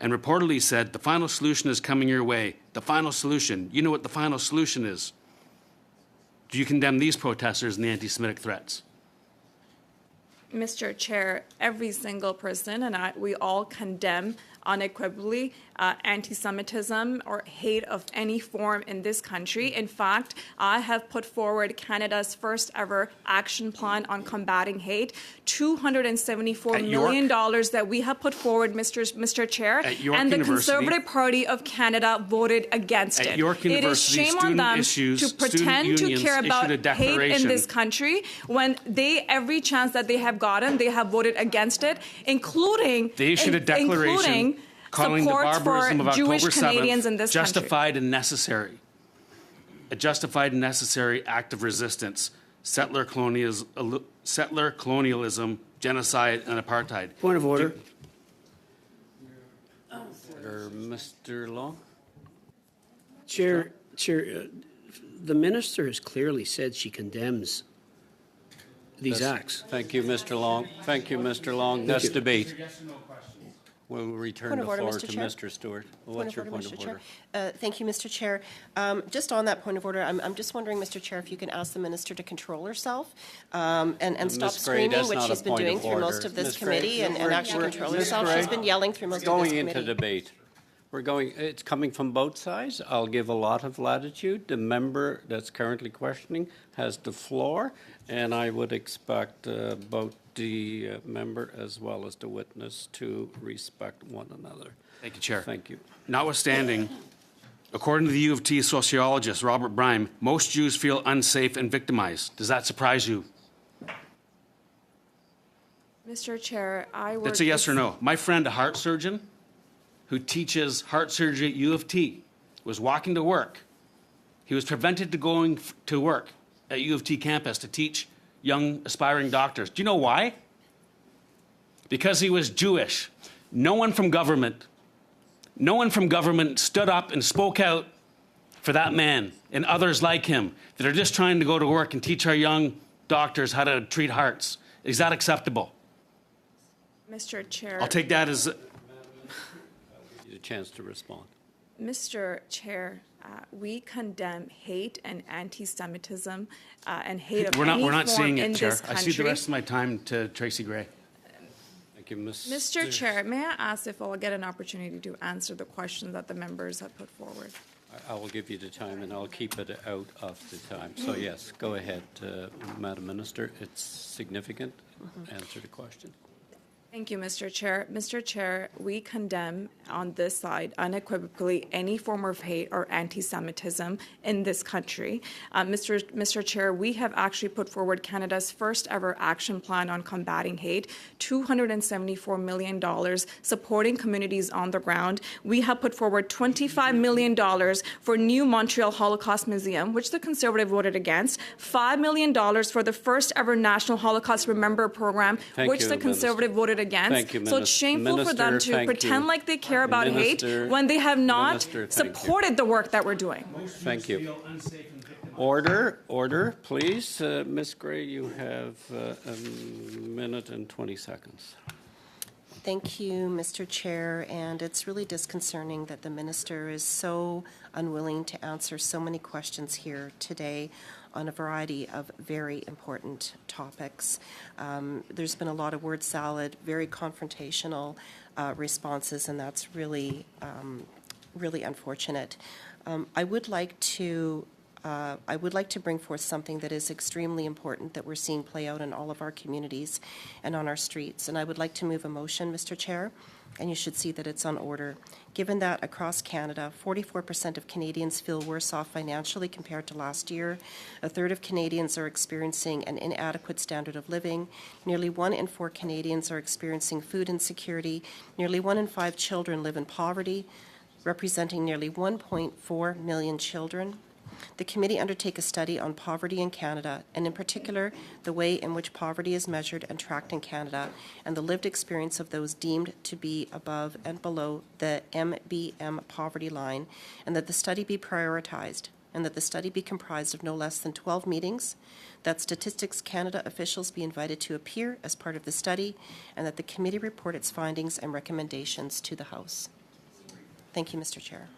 and reportedly said, "The final solution is coming your way. The final solution." You know what the final solution is. Do you condemn these protesters and the anti-Semitic threats? Mr. Chair, every single person we all condemn unequivocally anti-Semitism or hate of any form in this country. In fact, I have put forward Canada's first ever action plan on combating hate, $274 million that we have put forward, Mr. Chair, and the Conservative Party of Canada voted against it. It is shame on them to pretend to care about hate in this country when every chance that they have gotten, they have voted against it, including they issued a declaration calling the barbarism of October 7th justified and necessary. A justified and necessary act of resistance, settler colonialism, genocide, and apartheid. Point of order. Mr. Long? Chair, the minister has clearly said she condemns these acts. Thank you, Mr. Long. Thank you, Mr. Long. Next debate. We'll return the floor to Mr. Stewart. What's your point of order? Thank you, Mr. Chair. Just on that point of order, I'm just wondering, Mr. Chair, if you can ask the minister to control herself and stop screaming, which she's been doing through most of this committee, and actually control herself. She's been yelling through most of this committee. Going into debate. It's coming from both sides. I'll give a lot of latitude. The member that's currently questioning has the floor, and I would expect both the member as well as the witness to respect one another. Thank you, Chair. Thank you. Notwithstanding, according to the U of T sociologist Robert Brime, most Jews feel unsafe and victimized. Does that surprise you? Mr. Chair, That's a yes or no. My friend, a heart surgeon who teaches heart surgery at U of T, was walking to work. He was prevented from going to work at U of T campus to teach young aspiring doctors. Do you know why? Because he was Jewish. No one from government stood up and spoke out for that man and others like him that are just trying to go to work and teach our young doctors how to treat hearts. Is that acceptable? Mr. Chair. I'll take that as a chance to respond. Mr. Chair, we condemn hate and anti-Semitism and hate of any form in this country. We're not seeing it, Chair. I cede the rest of my time to Tracy Gray. Thank you, Mr. Chair, may I ask if I'll get an opportunity to answer the question that the members have put forward? I will give you the time, and I'll keep it out of the time. So, yes, go ahead, Madam Minister. It's significant. Answer the question. Thank you, Mr. Chair. Mr. Chair, we condemn on this side unequivocally any form of hate or anti-Semitism in this country. Mr. Chair, we have actually put forward Canada's first ever action plan on combating hate, $274 million supporting communities on the ground. We have put forward $25 million for new Montreal Holocaust Museum, which the Conservative voted against, $5 million for the first ever National Holocaust Remember program, which the Conservative voted against. Thank you, so it's shameful for them to pretend like they care about hate when they have not supported the work that we're doing. Thank you. Order, please. Ms. Gray, you have a minute and 20 seconds. Thank you, Mr. Chair, and it's really disconcerting that the minister is so unwilling to answer so many questions here today on a variety of very important topics. There's been a lot of word salad, very confrontational responses, and that's really, really unfortunate. I would like to bring forth something that is extremely important that we're seeing play out in all of our communities and on our streets. And I would like to move a motion, Mr. Chair, and you should see that it's on order. Given that across Canada, 44% of Canadians feel worse off financially compared to last year, a third of Canadians are experiencing an inadequate standard of living, nearly 1 in 4 Canadians are experiencing food insecurity, nearly 1 in 5 children live in poverty, representing nearly 1.4 million children. The committee undertake a study on poverty in Canada, and in particular, the way in which poverty is measured and tracked in Canada, and the lived experience of those deemed to be above and below the MBM poverty line, and that the study be prioritized, and that the study be comprised of no less than 12 meetings, that Statistics Canada officials be invited to appear as part of the study, and that the committee report its findings and recommendations to the House. Thank you, Mr. Chair.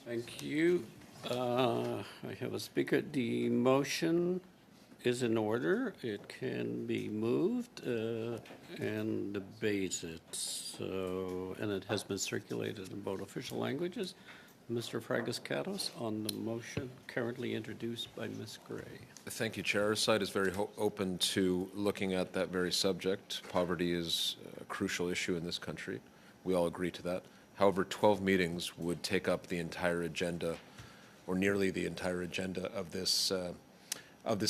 Thank you. I have a speaker. The motion is in order. It can be moved and debated. So, and it has been circulated in both official languages. Mr. Fragascatos on the motion currently introduced by Ms. Gray. Thank you, Chair. Our side is very open to looking at that very subject. Poverty is a crucial issue in this country. We all agree to that. However, 12 meetings would take up the entire agenda, or nearly the entire agenda of this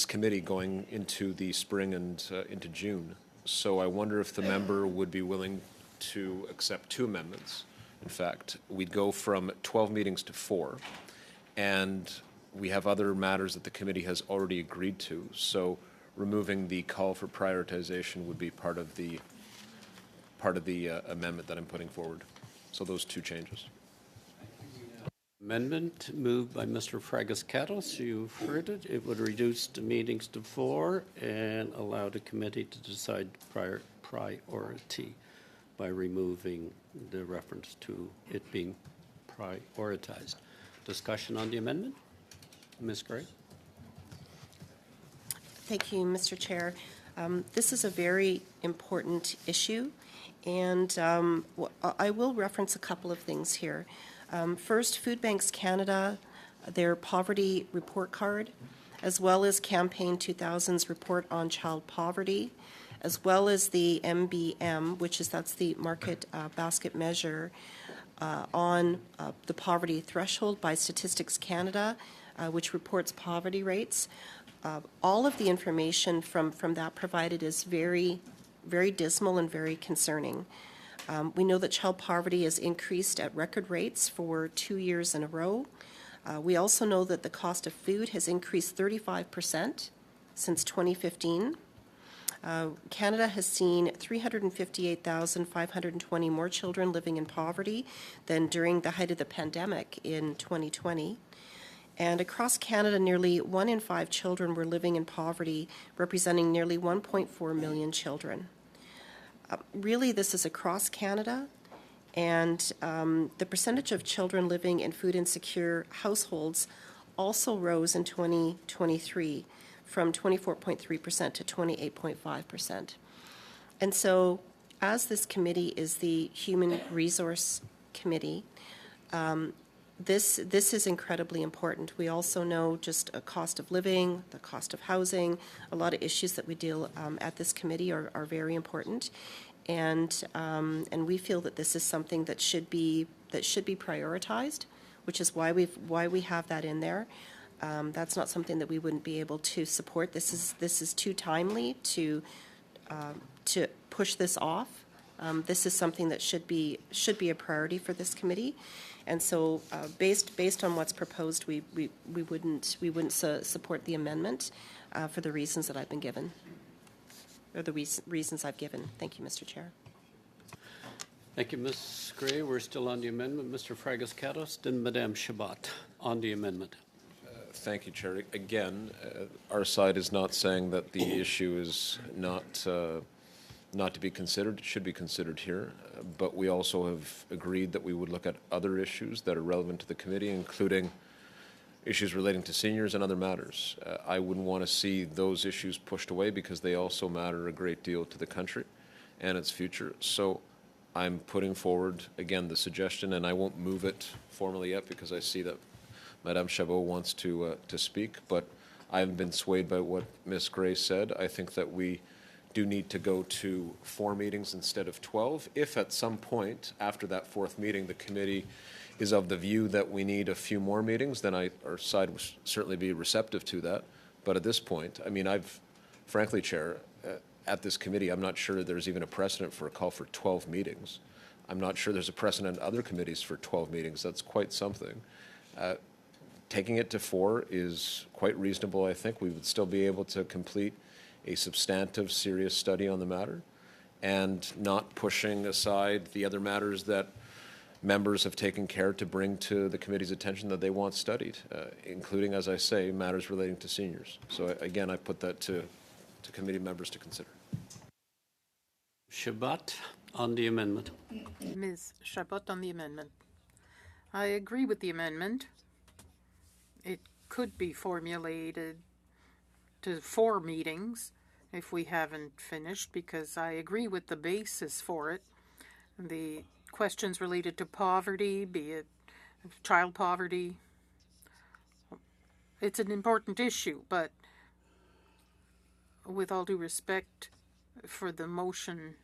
committee going into the spring and into June. So I wonder if the member would be willing to accept two amendments. In fact, we'd go from 12 meetings to 4, and we have other matters that the committee has already agreed to. So removing the call for prioritization would be part of the amendment that I'm putting forward. So those two changes. Amendment moved by Mr. Fragascatos. You've heard it. It would reduce the meetings to 4 and allow the committee to decide priority by removing the reference to it being prioritized. Discussion on the amendment? Ms. Gray? Thank you, Mr. Chair. This is a very important issue, and I will reference a couple of things here. First, Food Banks Canada, their poverty report card, as well as Campaign 2000's report on child poverty, as well as the MBM, that's the market basket measure on the poverty threshold by Statistics Canada, which reports poverty rates. All of the information from that provided is very, very dismal and very concerning. We know that child poverty has increased at record rates for 2 years in a row. We also know that the cost of food has increased 35% since 2015. Canada has seen 358,520 more children living in poverty than during the height of the pandemic in 2020. And across Canada, nearly 1 in 5 children were living in poverty, representing nearly 1.4 million children. Really, this is across Canada, and the percentage of children living in food insecure households also rose in 2023 from 24.3% to 28.5%. And so, as this committee is the Human Resource Committee, this is incredibly important. We also know just a cost of living, the cost of housing, a lot of issues that we deal at this committee are very important, and we feel that this is something that should be prioritized, which is why we have that in there. That's not something that we wouldn't be able to support. This is too timely to push this off. This is something that should be a priority for this committee. And so, based on what's proposed, we wouldn't support the amendment for the reasons that I've been given, or the reasons I've given. Thank you, Mr. Chair. Thank you, Ms. Gray. We're still on the amendment. Mr. Fragascatos, then Madame Chabot on the amendment. Thank you, Chair. Again, our side is not saying that the issue is not to be considered. It should be considered here. But we also have agreed that we would look at other issues that are relevant to the committee, including issues relating to seniors and other matters. I wouldn't want to see those issues pushed away because they also matter a great deal to the country and its future. So I'm putting forward, again, the suggestion, and I won't move it formally yet because I see that Madame Chabot wants to speak, but I've been swayed by what Ms. Gray said. I think that we do need to go to 4 meetings instead of 12. If at some point after that 4th meeting the committee is of the view that we need a few more meetings, then our side will certainly be receptive to that. But at this point, I mean, frankly, Chair, at this committee, I'm not sure there's even a precedent for a call for 12 meetings. I'm not sure there's a precedent in other committees for 12 meetings. That's quite something. Taking it to 4 is quite reasonable, I think. We would still be able to complete a substantive, serious study on the matter and not pushing aside the other matters that members have taken care to bring to the committee's attention that they want studied, including, as I say, matters relating to seniors. So again, I put that to committee members to consider. Chabot on the amendment. Ms. Chabot on the amendment. I agree with the amendment. It could be formulated to 4 meetings if we haven't finished, because I agree with the basis for it. The questions related to poverty, be it child poverty, it's an important issue, but with all due respect for the motion,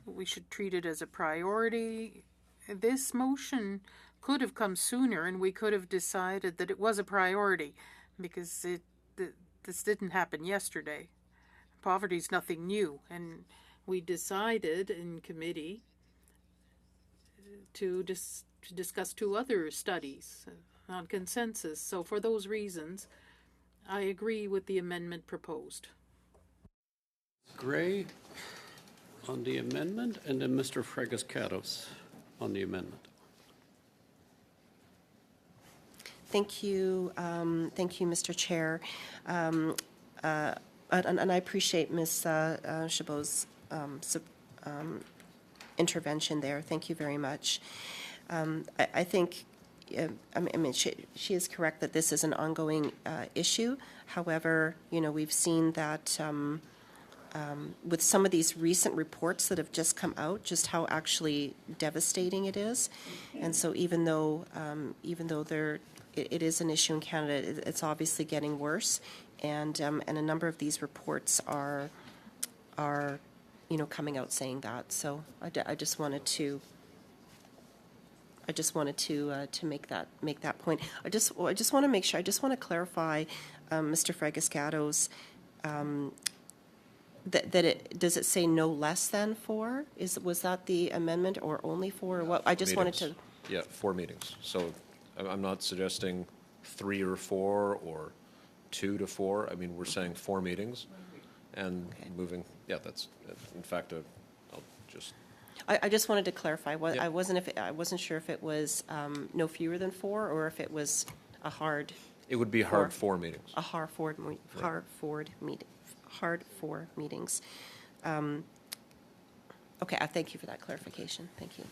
we should treat it as a priority. This motion could have come sooner, and we could have decided that it was a priority, because this didn't happen yesterday. Poverty is nothing new, and we decided in committee to discuss 2 other studies on consensus. So for those reasons, I agree with the amendment proposed. Gray on the amendment, and then Mr. Fregas-Katos on the amendment. Thank you, Mr. Chair. And I appreciate Ms. Chabot's intervention there. Thank you very much. I think, she is correct that this is an ongoing issue. However, we've seen that with some of these recent reports that have just come out, just how actually devastating it is. And so even though it is an issue in Canada, it's obviously getting worse, and a number of these reports are coming out saying that. So I just wanted to make that point. I just want to make sure. I just want to clarify, Mr. Fregas-Katos, that does it say no less than 4? Was that the amendment, or only 4? Or what? I just wanted to. Yeah, 4 meetings. So I'm not suggesting 3 or 4 or 2 to 4. I mean, we're saying 4 meetings, and moving. Yeah, that's in fact I'll just. I just wanted to clarify. I wasn't sure if it was no fewer than 4, or if it was a hard. It would be hard 4 meetings. A hard 4 meetings. Okay, I thank you for that clarification. Thank you.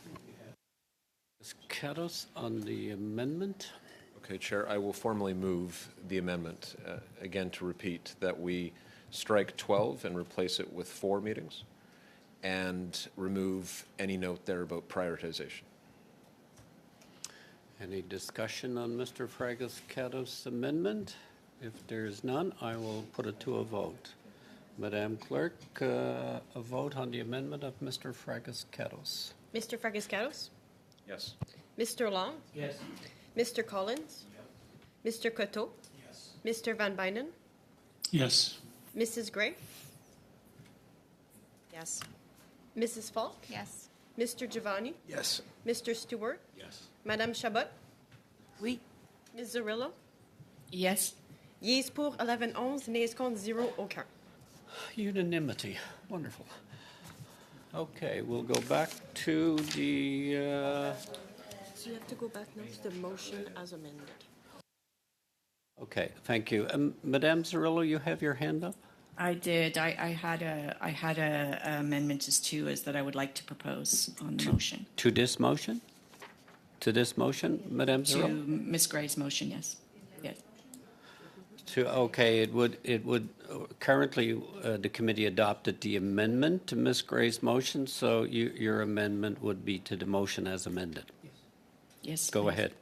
Ms. Katos on the amendment. Okay, Chair, I will formally move the amendment, again to repeat, that we strike 12 and replace it with 4 meetings, and remove any note there about prioritization. Any discussion on Mr. Fregas-Katos' amendment? If there is none, I will put it to a vote. Madam Clerk, a vote on the amendment of Mr. Fregas-Katos. Mr. Fregas-Katos? Yes. Mr. Long? Yes. Mr. Collins? Mr. Coteau? Yes. Mr. Van Bynen? Yes. Mrs. Gray? Yes. Mrs. Falk? Yes. Mr. Giovanni? Yes. Mr. Stewart? Yes. Madame Chabot? Oui. Ms. Zarrillo? Yes. Yes pour 11-11, nays contre 0, aucun. Unanimity. Wonderful. Okay, we'll go back to the... So you have to go back now to the motion as amended. Okay, thank you. Madame Zarrillo, you have your hand up? I did. I had a amendment as that I would like to propose on the motion. To this motion? To this motion, Madame To Zarrillo? Ms. Gray's motion, yes. Yes. Okay, it would currently the committee adopted the amendment to Ms. Gray's motion, so your amendment would be to the motion as amended. Yes. Go ahead.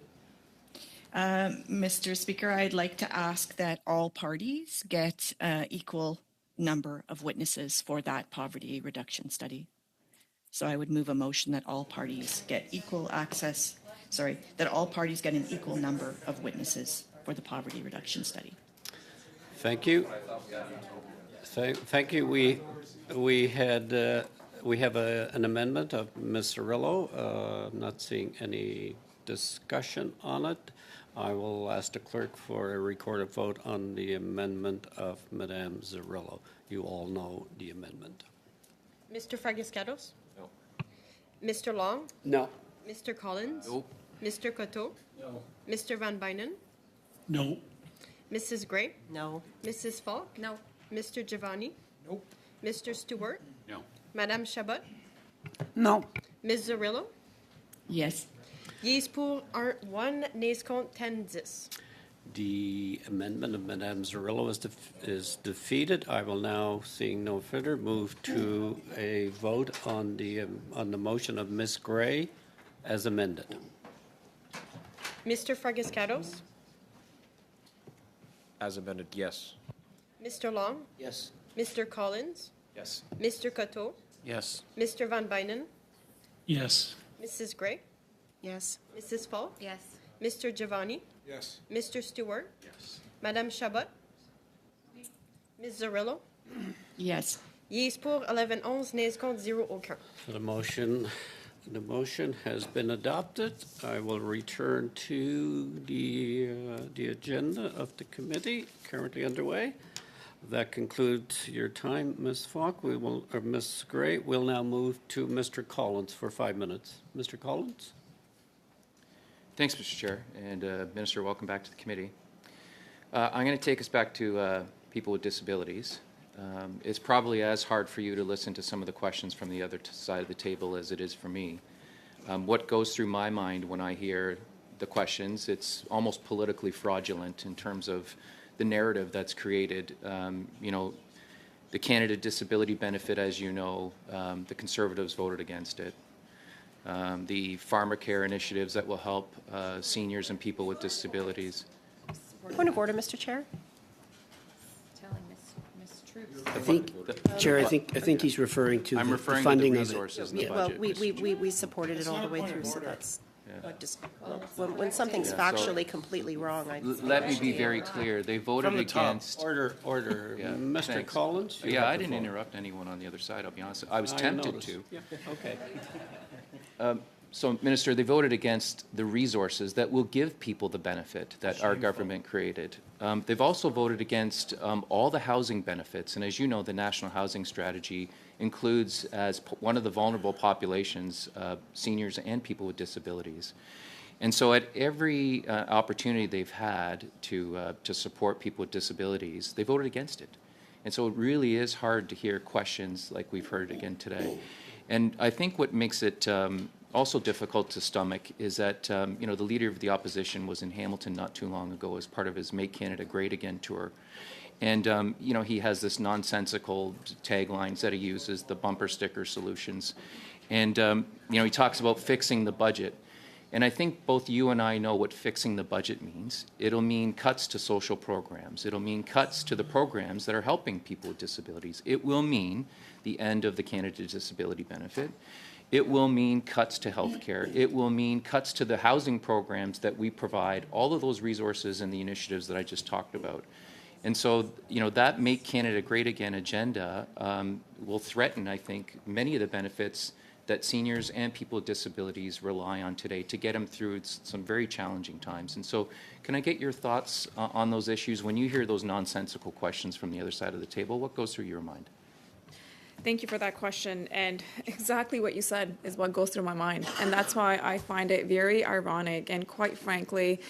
Mr. Speaker, I'd like to ask that all parties get equal number of witnesses for that poverty reduction study. So I would move a motion that all parties get that all parties get an equal number of witnesses for the poverty reduction study. Thank you. Thank you. We have an amendment of Ms. Zarrillo. I'm not seeing any discussion on it. I will ask the clerk for a recorded vote on the amendment of Madame Zarrillo. You all know the amendment. Mr. Fregas-Katos? No. Mr. Long? No. Mr. Collins? No. Mr. Coteau? No. Mr. Van Bynen? No. Mrs. Gray? No. Mrs. Falk? No. Mr. Giovanni? Nope. Mr. Stewart? No. Madame Chabot? No. Ms. Zarrillo? Yes. Yes pour 1, nays contre 10. The amendment of Madame Zarrillo is defeated. I will now, seeing no further, move to a vote on the motion of Ms. Gray as amended. Mr. Fragascados, As amended, yes. Mr. Long, Yes. Mr. Collins, Yes. Mr. Coteau, Yes. Mr. Van Bynen, Yes. Mrs. Gray, Yes. Mrs. Falk, Yes. Mr. Giovanni, Yes. Mr. Stewart, Yes. Madame Chabot, Ms. Zarrillo. Yes. Yeas pour 11-11, nays contre 0 aucun. The motion has been adopted. I will return to the agenda of the committee currently underway. That concludes your time, Ms. Falk. Ms. Gray. We'll now move to Mr. Collins for 5 minutes. Mr. Collins? Thanks, Mr. Chair, and Minister, welcome back to the committee. I'm going to take us back to people with disabilities. It's probably as hard for you to listen to some of the questions from the other side of the table as it is for me. What goes through my mind when I hear the questions, it's almost politically fraudulent in terms of the narrative that's created. You know, the Canada Disability Benefit, as you know, the Conservatives voted against it. The pharmacare initiatives that will help seniors and people with disabilities. Point of order, Mr. Chair. Telling Ms. Troops. I think, Chair, I think he's referring to I'm the referring funding to the of it. resources in the Well, budget. we supported it all the way through, so that's just, when something's Yeah, so- factually completely wrong, I. Let me be very clear. They voted From the top. against. Order. Yeah, Mr. thanks. Collins? you Yeah, have I the didn't floor. interrupt anyone on the other side, I'll be honest. I was I tempted noticed. to. Yeah, okay. So, Minister, they voted against the resources that will give people the benefit that our government created. They've also voted against all the housing benefits, and as you know, the National Housing Strategy includes as one of the vulnerable populations seniors and people with disabilities. And so at every opportunity they've had to support people with disabilities, they voted against it. And so it really is hard to hear questions like we've heard again today. And I think what makes it also difficult to stomach is that, you know, the leader of the opposition was in Hamilton not too long ago as part of his Make Canada Great Again tour. And, you know, he has this nonsensical taglines that he uses, the bumper sticker solutions. And, you know, he talks about fixing the budget. And I think both you and I know what fixing the budget means. It'll mean cuts to social programs. It'll mean cuts to the programs that are helping people with disabilities. It will mean the end of the Canada Disability Benefit. It will mean cuts to health care. It will mean cuts to the housing programs that we provide, all of those resources and the initiatives that I just talked about. And so, you know, that Make Canada Great Again agenda will threaten, I think, many of the benefits that seniors and people with disabilities rely on today to get them through some very challenging times. And so can I get your thoughts on those issues? When you hear those nonsensical questions from the other side of the table, what goes through your mind? Thank you for that question. And exactly what you said is what goes through my mind. And that's why I find it very ironic and quite frankly,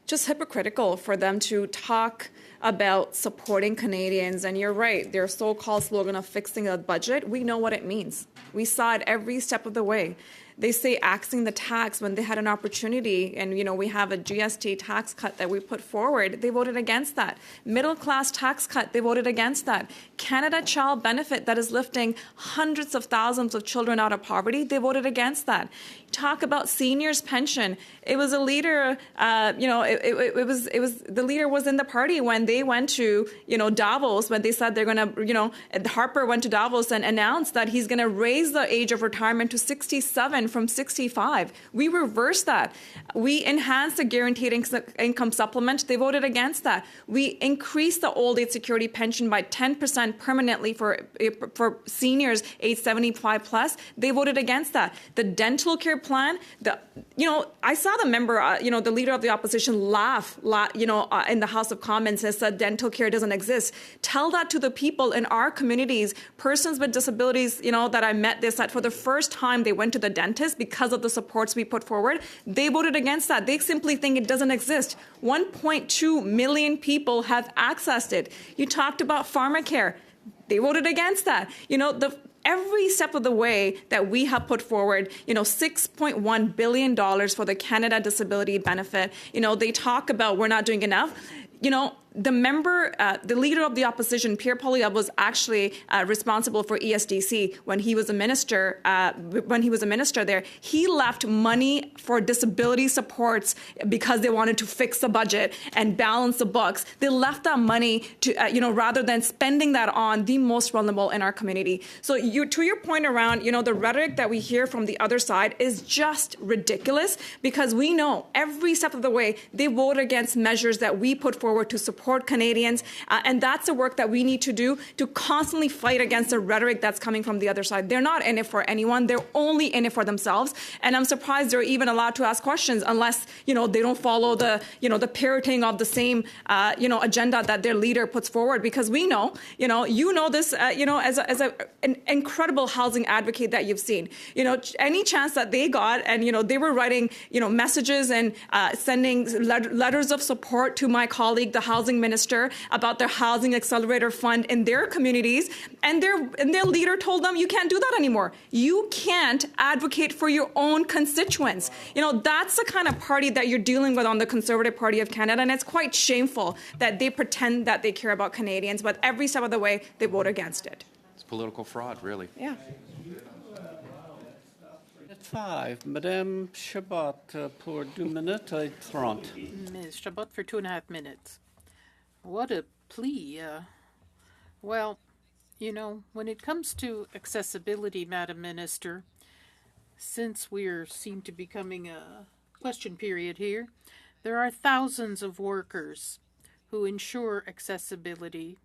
just hypocritical for them to talk about supporting Canadians. And you're right, their so-called slogan of fixing the budget, we know what it means. We saw it every step of the way. They say axing the tax when they had an opportunity, and you know we have a GST tax cut that we put forward. They voted against that. Middle class tax cut, they voted against that. Canada Child Benefit that is lifting hundreds of thousands of children out of poverty, they voted against that. Talk about seniors pension. It was a leader, it was the leader was in the party when they went to, Davos, when they said they're going to, Harper went to Davos and announced that he's going to raise the age of retirement to 67 from 65. We reversed that. We enhanced the guaranteed income supplement. They voted against that. We increased the old age security pension by 10% permanently for seniors age 75 plus. They voted against that. The dental care plan, I saw the member, the leader of the opposition laugh, in the House of Commons and said dental care doesn't exist. Tell that to the people in our communities, persons with disabilities, that I met. They said for the first time they went to the dentist because of the supports we put forward. They voted against that. They simply think it doesn't exist. 1.2 million people have accessed it. You talked about pharmacare. They voted against that. every step of the way that we have put forward, $6.1 billion for the Canada Disability Benefit. They talk about we're not doing enough. The leader of the opposition, Pierre Poilievre, was actually responsible for ESDC when he was a minister. There, he left money for disability supports because they wanted to fix the budget and balance the books. They left that money to, rather than spending that on the most vulnerable in our community. So, to your point around, the rhetoric that we hear from the other side is just ridiculous, because we know every step of the way they vote against measures that we put forward to support Canadians, and that's the work that we need to do to constantly fight against the rhetoric that's coming from the other side. They're not in it for anyone. They're only in it for themselves. And I'm surprised they're even allowed to ask questions unless, they don't follow the parroting of the same, agenda that their leader puts forward. Because we know, this, as an incredible housing advocate that you've seen, any chance that they got, and, they were writing, messages and sending letters of support to my colleague, the housing minister, about their housing accelerator fund in their communities, and their leader told them, you can't do that anymore. You can't advocate for your own constituents. That's the kind of party that you're dealing with on the Conservative Party of Canada, and it's quite shameful that they pretend that they care about Canadians, but every step of the way they vote against it. It's political fraud, really. Yeah. At 5, Madame Chabot pour 2 minutes 30. Ms. Chabot for 2.5 minutes. What a plea. Well, when it comes to accessibility, Madam Minister, since we seem to be coming a question period here, there are thousands of workers who ensure accessibility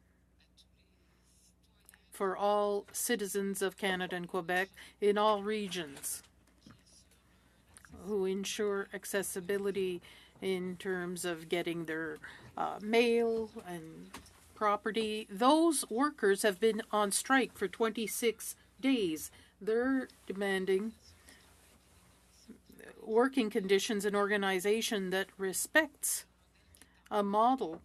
for all citizens of Canada and Quebec in all regions, who ensure accessibility in terms of getting their mail and property. Those workers have been on strike for 26 days. They're demanding working conditions and organization that respects a model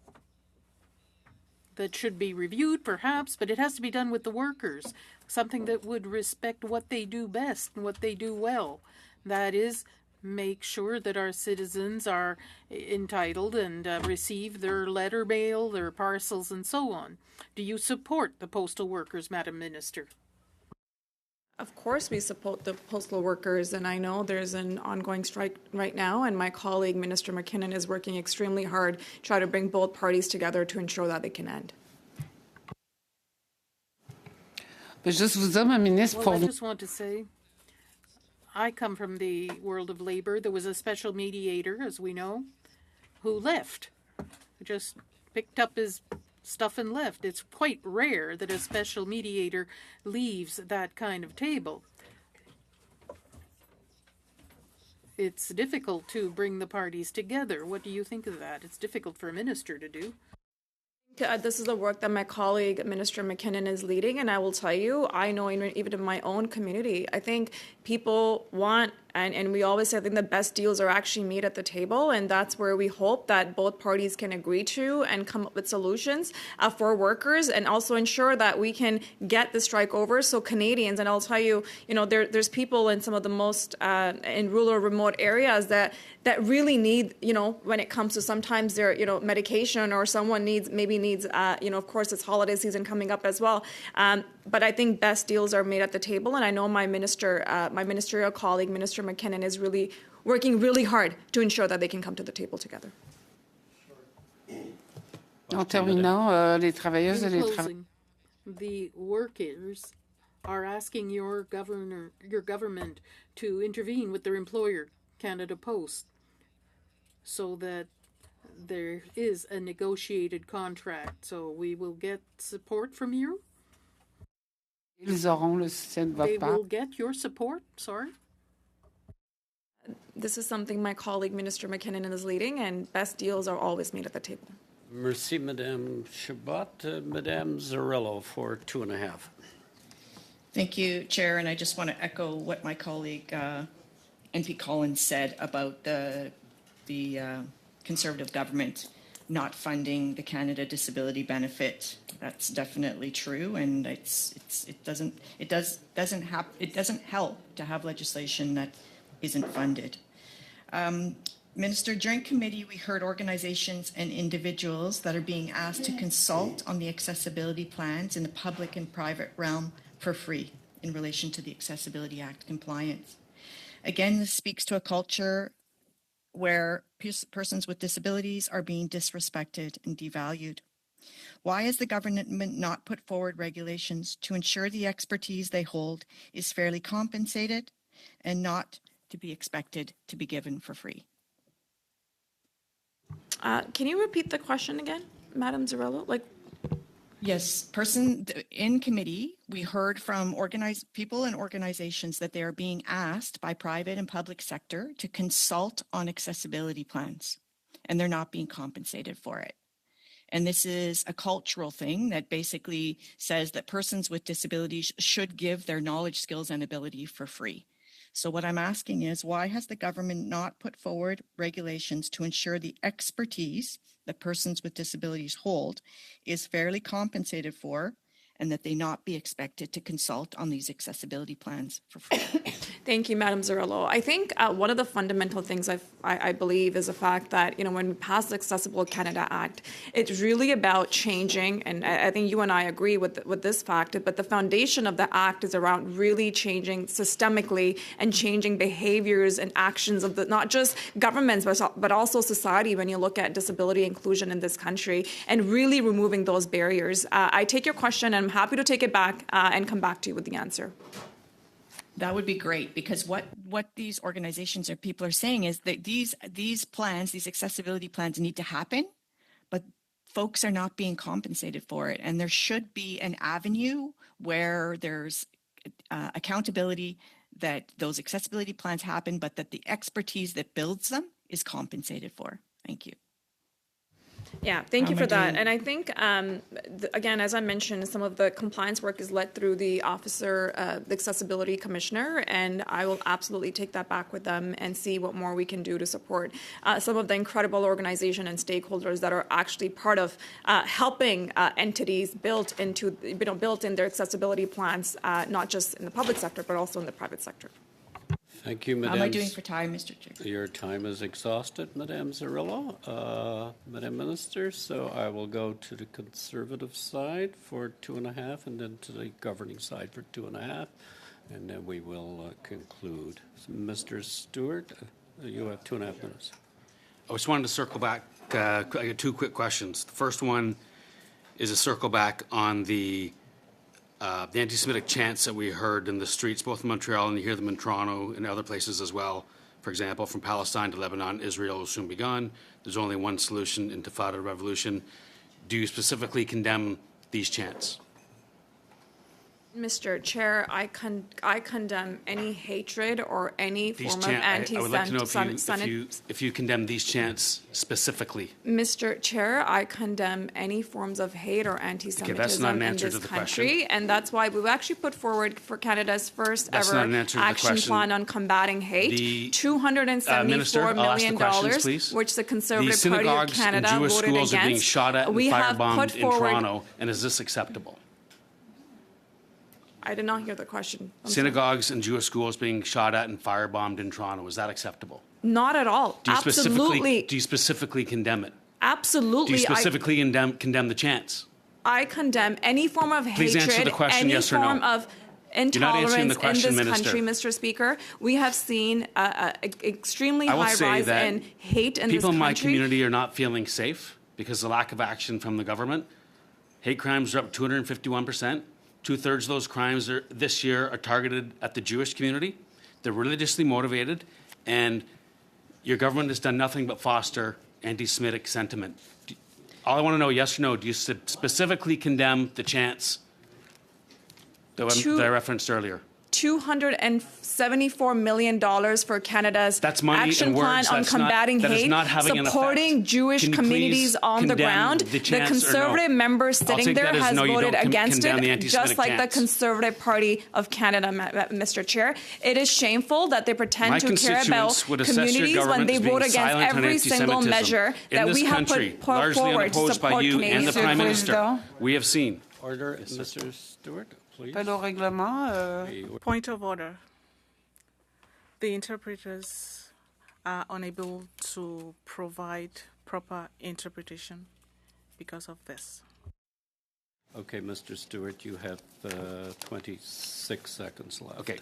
that should be reviewed, perhaps, but it has to be done with the workers, something that would respect what they do best and what they do well. That is, make sure that our citizens are entitled and receive their letter mail, their parcels, and so on. Do you support the postal workers, Madam Minister? Of course we support the postal workers, and I know there's an ongoing strike right now, and my colleague, Minister McKinnon, is working extremely hard to try to bring both parties together to ensure that they can end. I just want to say, I come from the world of labor. There was a special mediator, as we know, who left, just picked up his stuff and left. It's quite rare that a special mediator leaves that kind of table. It's difficult to bring the parties together. What do you think of that? It's difficult for a minister to do. This is the work that my colleague, Minister McKinnon, is leading, and I will tell you, I know even in my own community, I think people want, and we always say, I think the best deals are actually made at the table, and that's where we hope that both parties can agree to and come up with solutions for workers, and also ensure that we can get the strike over. So Canadians, and I'll tell you, there's people in some of the most in rural, remote areas that really need, when it comes to sometimes their, medication, or someone needs, of course, it's holiday season coming up as well. But I think best deals are made at the table, and I know my ministerial colleague, Minister McKinnon, is really working really hard to ensure that they can come to the table together. En terminant, les travailleuses et les travailleurs. Closing, the workers are asking your government to intervene with their employer, Canada Post, so that there is a negotiated contract. So we will get support from you. Ils auront le soutien de They votre part. will get your support. Sorry. This is something my colleague, Minister McKinnon, is leading, and best deals are always made at the table. Merci, Madame Chabot. Madame Zarello for 2.5. Thank you, Chair, and I just want to echo what my colleague NP Collins said about the Conservative government not funding the Canada Disability Benefit. That's definitely true, and it doesn't help to have legislation that isn't funded. Minister, during committee, we heard organizations and individuals that are being asked to consult on the accessibility plans in the public and private realm for free in relation to the Accessibility Act compliance. Again, this speaks to a culture where persons with disabilities are being disrespected and devalued. Why has the government not put forward regulations to ensure the expertise they hold is fairly compensated and not to be expected to be given for free? Can you repeat the question again, Madam Zarello? Yes, in committee, we heard from people and organizations that they are being asked by private and public sector to consult on accessibility plans, and they're not being compensated for it. And this is a cultural thing that basically says that persons with disabilities should give their knowledge, skills, and ability for free. So what I'm asking is, why has the government not put forward regulations to ensure the expertise that persons with disabilities hold is fairly compensated for, and that they not be expected to consult on these accessibility plans for free? Thank you, Madam Zarello. I think one of the fundamental things I believe is the fact that, when we pass the Accessible Canada Act, it's really about changing, and I think you and I agree with this fact, but the foundation of the act is around really changing systemically and changing behaviors and actions of not just governments, but also society when you look at disability inclusion in this country, and really removing those barriers. I take your question, and I'm happy to take it back and come back to you with the answer. That would be great, because what these organizations or people are saying is that these plans, these accessibility plans need to happen, but folks are not being compensated for it. And there should be an avenue where there's accountability that those accessibility plans happen, but that the expertise that builds them is compensated for. Thank you. Yeah, thank you for that. And I think, again, as I mentioned, some of the compliance work is led through the the Accessibility Commissioner, and I will absolutely take that back with them and see what more we can do to support some of the incredible organization and stakeholders that are actually part of helping entities build in their accessibility plans, not just in the public sector, but also in the private sector. Thank you, Madam. How am I doing for time, Mr. Chair? Your time is exhausted, Madam Zarello. Madam Minister, so I will go to the Conservative side for 2.5, and then to the governing side for 2.5, and then we will conclude. So, Mr. Stewart, you have 2.5 minutes. I just wanted to circle back. I got two quick questions. The first one is a circle back on the anti-Semitic chants that we heard in the streets, both in Montreal, and you hear them in Toronto and other places as well. For example, from Palestine to Lebanon, Israel will soon be gone. There's only one solution, Intifada revolution. Do you specifically condemn these chants? Mr. Chair, I condemn any hatred or any form of anti-Semitism. I would like to know if you condemn these chants specifically. Mr. Chair, I condemn any forms of hate or anti-Semitism that's not an in answer this to the country, question. and that's why we've actually put forward for Canada's first That's ever not an answer to the action question. plan on combating hate. $274 Minister, I'll ask the questions, please. which the Conservative the Party of synagogues Canada and Jewish voted schools against. are being shot at and We have firebombed put in forward. Toronto, and is this acceptable? I did not hear the question. I'm sorry. Synagogues and Jewish schools being shot at and firebombed in Toronto, is that acceptable? Not at all. Absolutely. Do you specifically condemn it? Absolutely. Do you specifically condemn the chants? I condemn any form of Please hatred, answer the question, any yes or no. form of You're not answering intolerance the question, in this Minister. country, Mr. Speaker. We have seen extremely I will high say rise that in hate in this country. people in my community are not feeling safe because of the lack of action from the government. Hate crimes are up 251%. 2/3 of those crimes this year are targeted at the Jewish community. They're religiously motivated, and your government has done nothing but foster anti-Semitic sentiment. All I want to know, yes or no, do you specifically condemn the chants that I referenced earlier? $274 million for Canada's That's money action and plan words. on That's combating that is hate, not having an supporting effect. Jewish Can you communities please on the condemn ground. the The chance or no? Conservative member I'll sitting take there that as has no, you voted don't against condemn the it, anti-Semitic just like the chants. Conservative Party of Canada, Mr. Chair. It is shameful that they pretend My to care about constituents would assess your communities when government they as being vote against silent on every single anti-Semitism. measure In that this we have country, put largely forward to unopposed by support you and the Canadians. Prime Minister. We have seen. Order, Mr. Stewart, please. Pas au règlement. Point of order. The interpreters are unable to provide proper interpretation because of this. Okay, Mr. Stewart, you have 26 seconds left. Okay.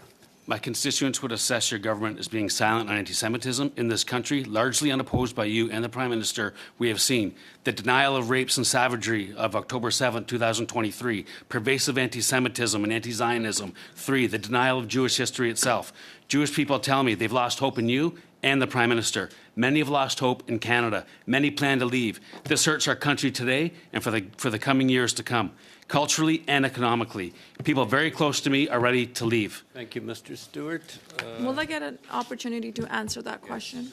My constituents would assess your government as being silent on anti-Semitism in this country, largely unopposed by you and the Prime Minister. We have seen the denial of rapes and savagery of October 7, 2023, pervasive anti-Semitism and anti-Zionism. 3, the denial of Jewish history itself. Jewish people tell me they've lost hope in you and the Prime Minister. Many have lost hope in Canada. Many plan to leave. This hurts our country today and for the coming years to come. Culturally and economically. People very close to me are ready to leave. Thank you, Mr. Stewart. Will I get an opportunity to answer that question?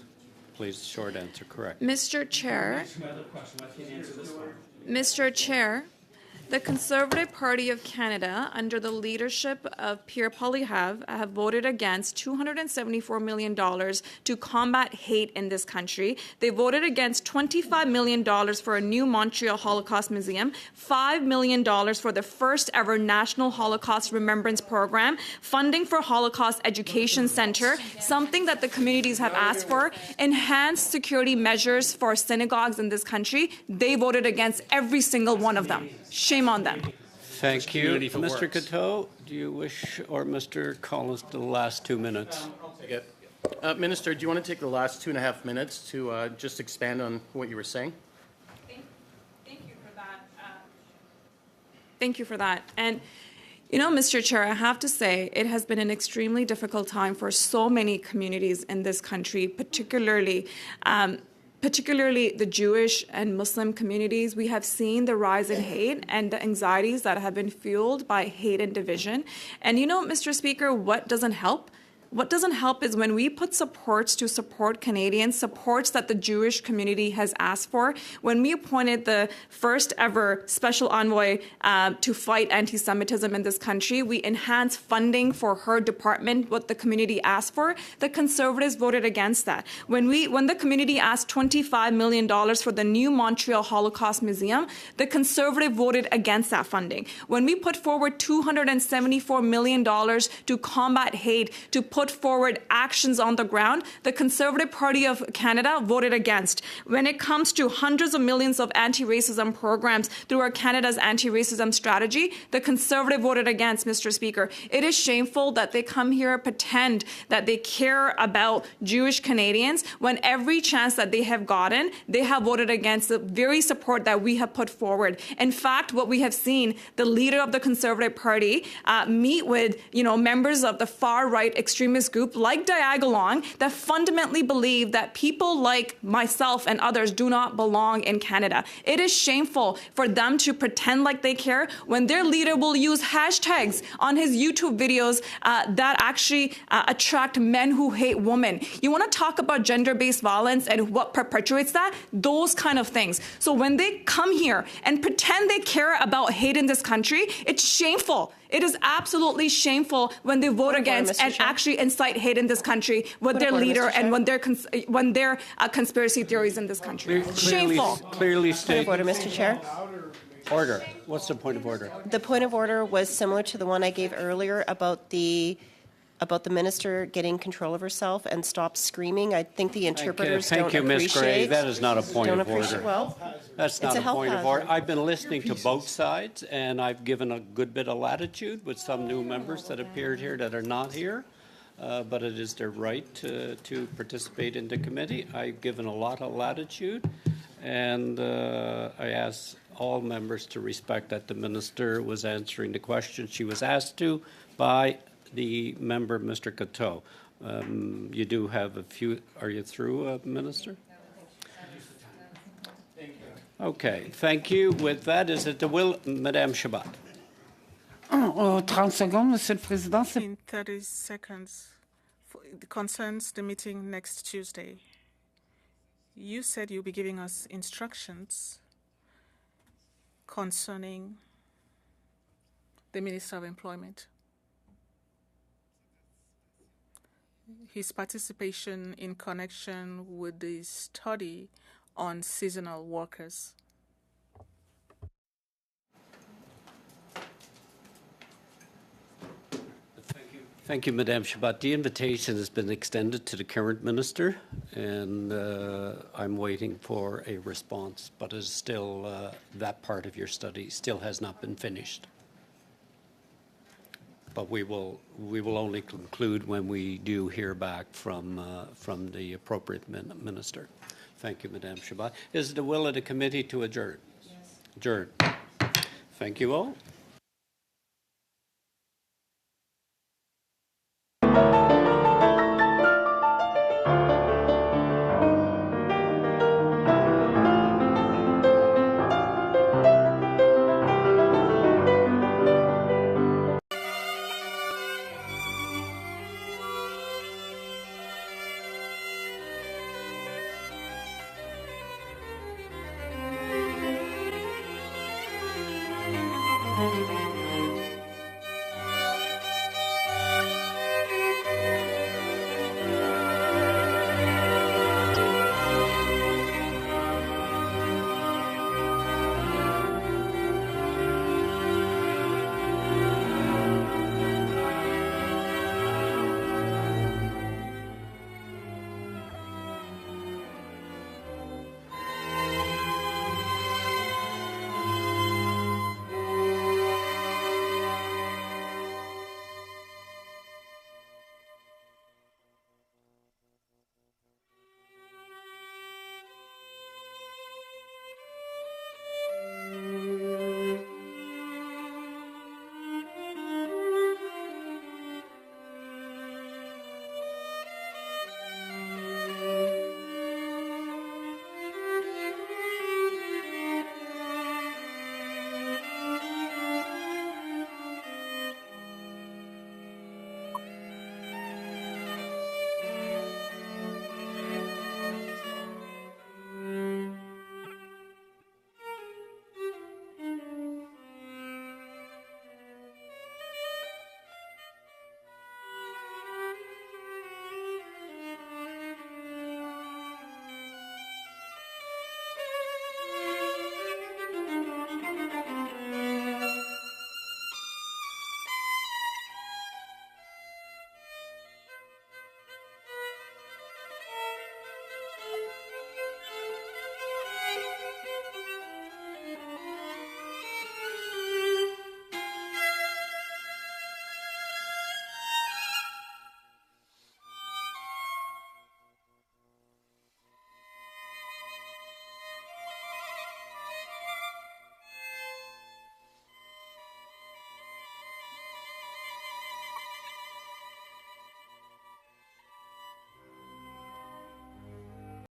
Please, short answer, correct. Mr. Chair, the Conservative Party of Canada, under the leadership of Pierre Poilievre, have voted against $274 million to combat hate in this country. They voted against $25 million for a new Montreal Holocaust Museum, $5 million for the first ever National Holocaust Remembrance Program, funding for Holocaust Education Center, something that the communities have asked for, enhanced security measures for synagogues in this country. They voted against every single one of them. Shame on them. Thank you. Mr. works. Coteau, do you wish, or Mr. Collins, the last 2 minutes? Minister, do you want to take the last 2.5 minutes to just expand on what you were saying? Thank you for that. Thank you for that. And, you know, Mr. Chair, I have to say it has been an extremely difficult time for so many communities in this country, particularly the Jewish and Muslim communities. We have seen the rise in hate and the anxieties that have been fueled by hate and division. And you know, Mr. Speaker, what doesn't help? What doesn't help is when we put supports to support Canadians, supports that the Jewish community has asked for. When we appointed the first ever special envoy to fight anti-Semitism in this country, we enhanced funding for her department, what the community asked for. The Conservatives voted against that. When the community asked $25 million for the new Montreal Holocaust Museum, the Conservative voted against that funding. When we put forward $274 million to combat hate, to put forward actions on the ground, the Conservative Party of Canada voted against. When it comes to hundreds of millions of anti-racism programs through our Canada's anti-racism strategy, the Conservative voted against, Mr. Speaker. It is shameful that they come here, pretend that they care about Jewish Canadians, when every chance that they have gotten, they have voted against the very support that we have put forward. In fact, what we have seen, the leader of the Conservative Party meet with, members of the far-right extremist group like Diagolong that fundamentally believe that people like myself and others do not belong in Canada. It is shameful for them to pretend like they care when their leader will use hashtags on his YouTube videos that actually attract men who hate women. You want to talk about gender-based violence and what perpetuates that? Those kind of things. So when they come here and pretend they care about hate in this country, it's shameful. It is absolutely shameful when they vote against and actually incite hate in this country with their leader and when their conspiracy theories in this country. Shameful. Clearly state. Point of order, Mr. Chair. Order. What's the point of order? The point of order was similar to the one I gave earlier about the minister getting control of herself and stop screaming. I think the interpreters don't appreciate. Thank you, Ms. Gray. That is not a point of order. Well, that's not a point of order. I've been listening to both sides, and I've given a good bit of latitude with some new members that appeared here that are not here. But it is their right to participate in the committee. I've given a lot of latitude, and I ask all members to respect that the minister was answering the question she was asked to by the member, Mr. Coteau. You do have a few. Are you through, Minister? Okay, thank you. With that, is it the will, Madame Shabbat? 30 secondes, Monsieur le Président. In 30 seconds, it concerns the meeting next Tuesday. You said you'll be giving us instructions concerning the Minister of Employment. His participation in connection with the study on seasonal workers. Thank you, Madame Shabat. The invitation has been extended to the current minister, and I'm waiting for a response, but it's still, that part of your study still has not been finished. But we will only conclude when we do hear back from the appropriate minister. Thank you, Madame Shabat. Is it the will of the committee to adjourn? Yes. Adjourn. Thank you all.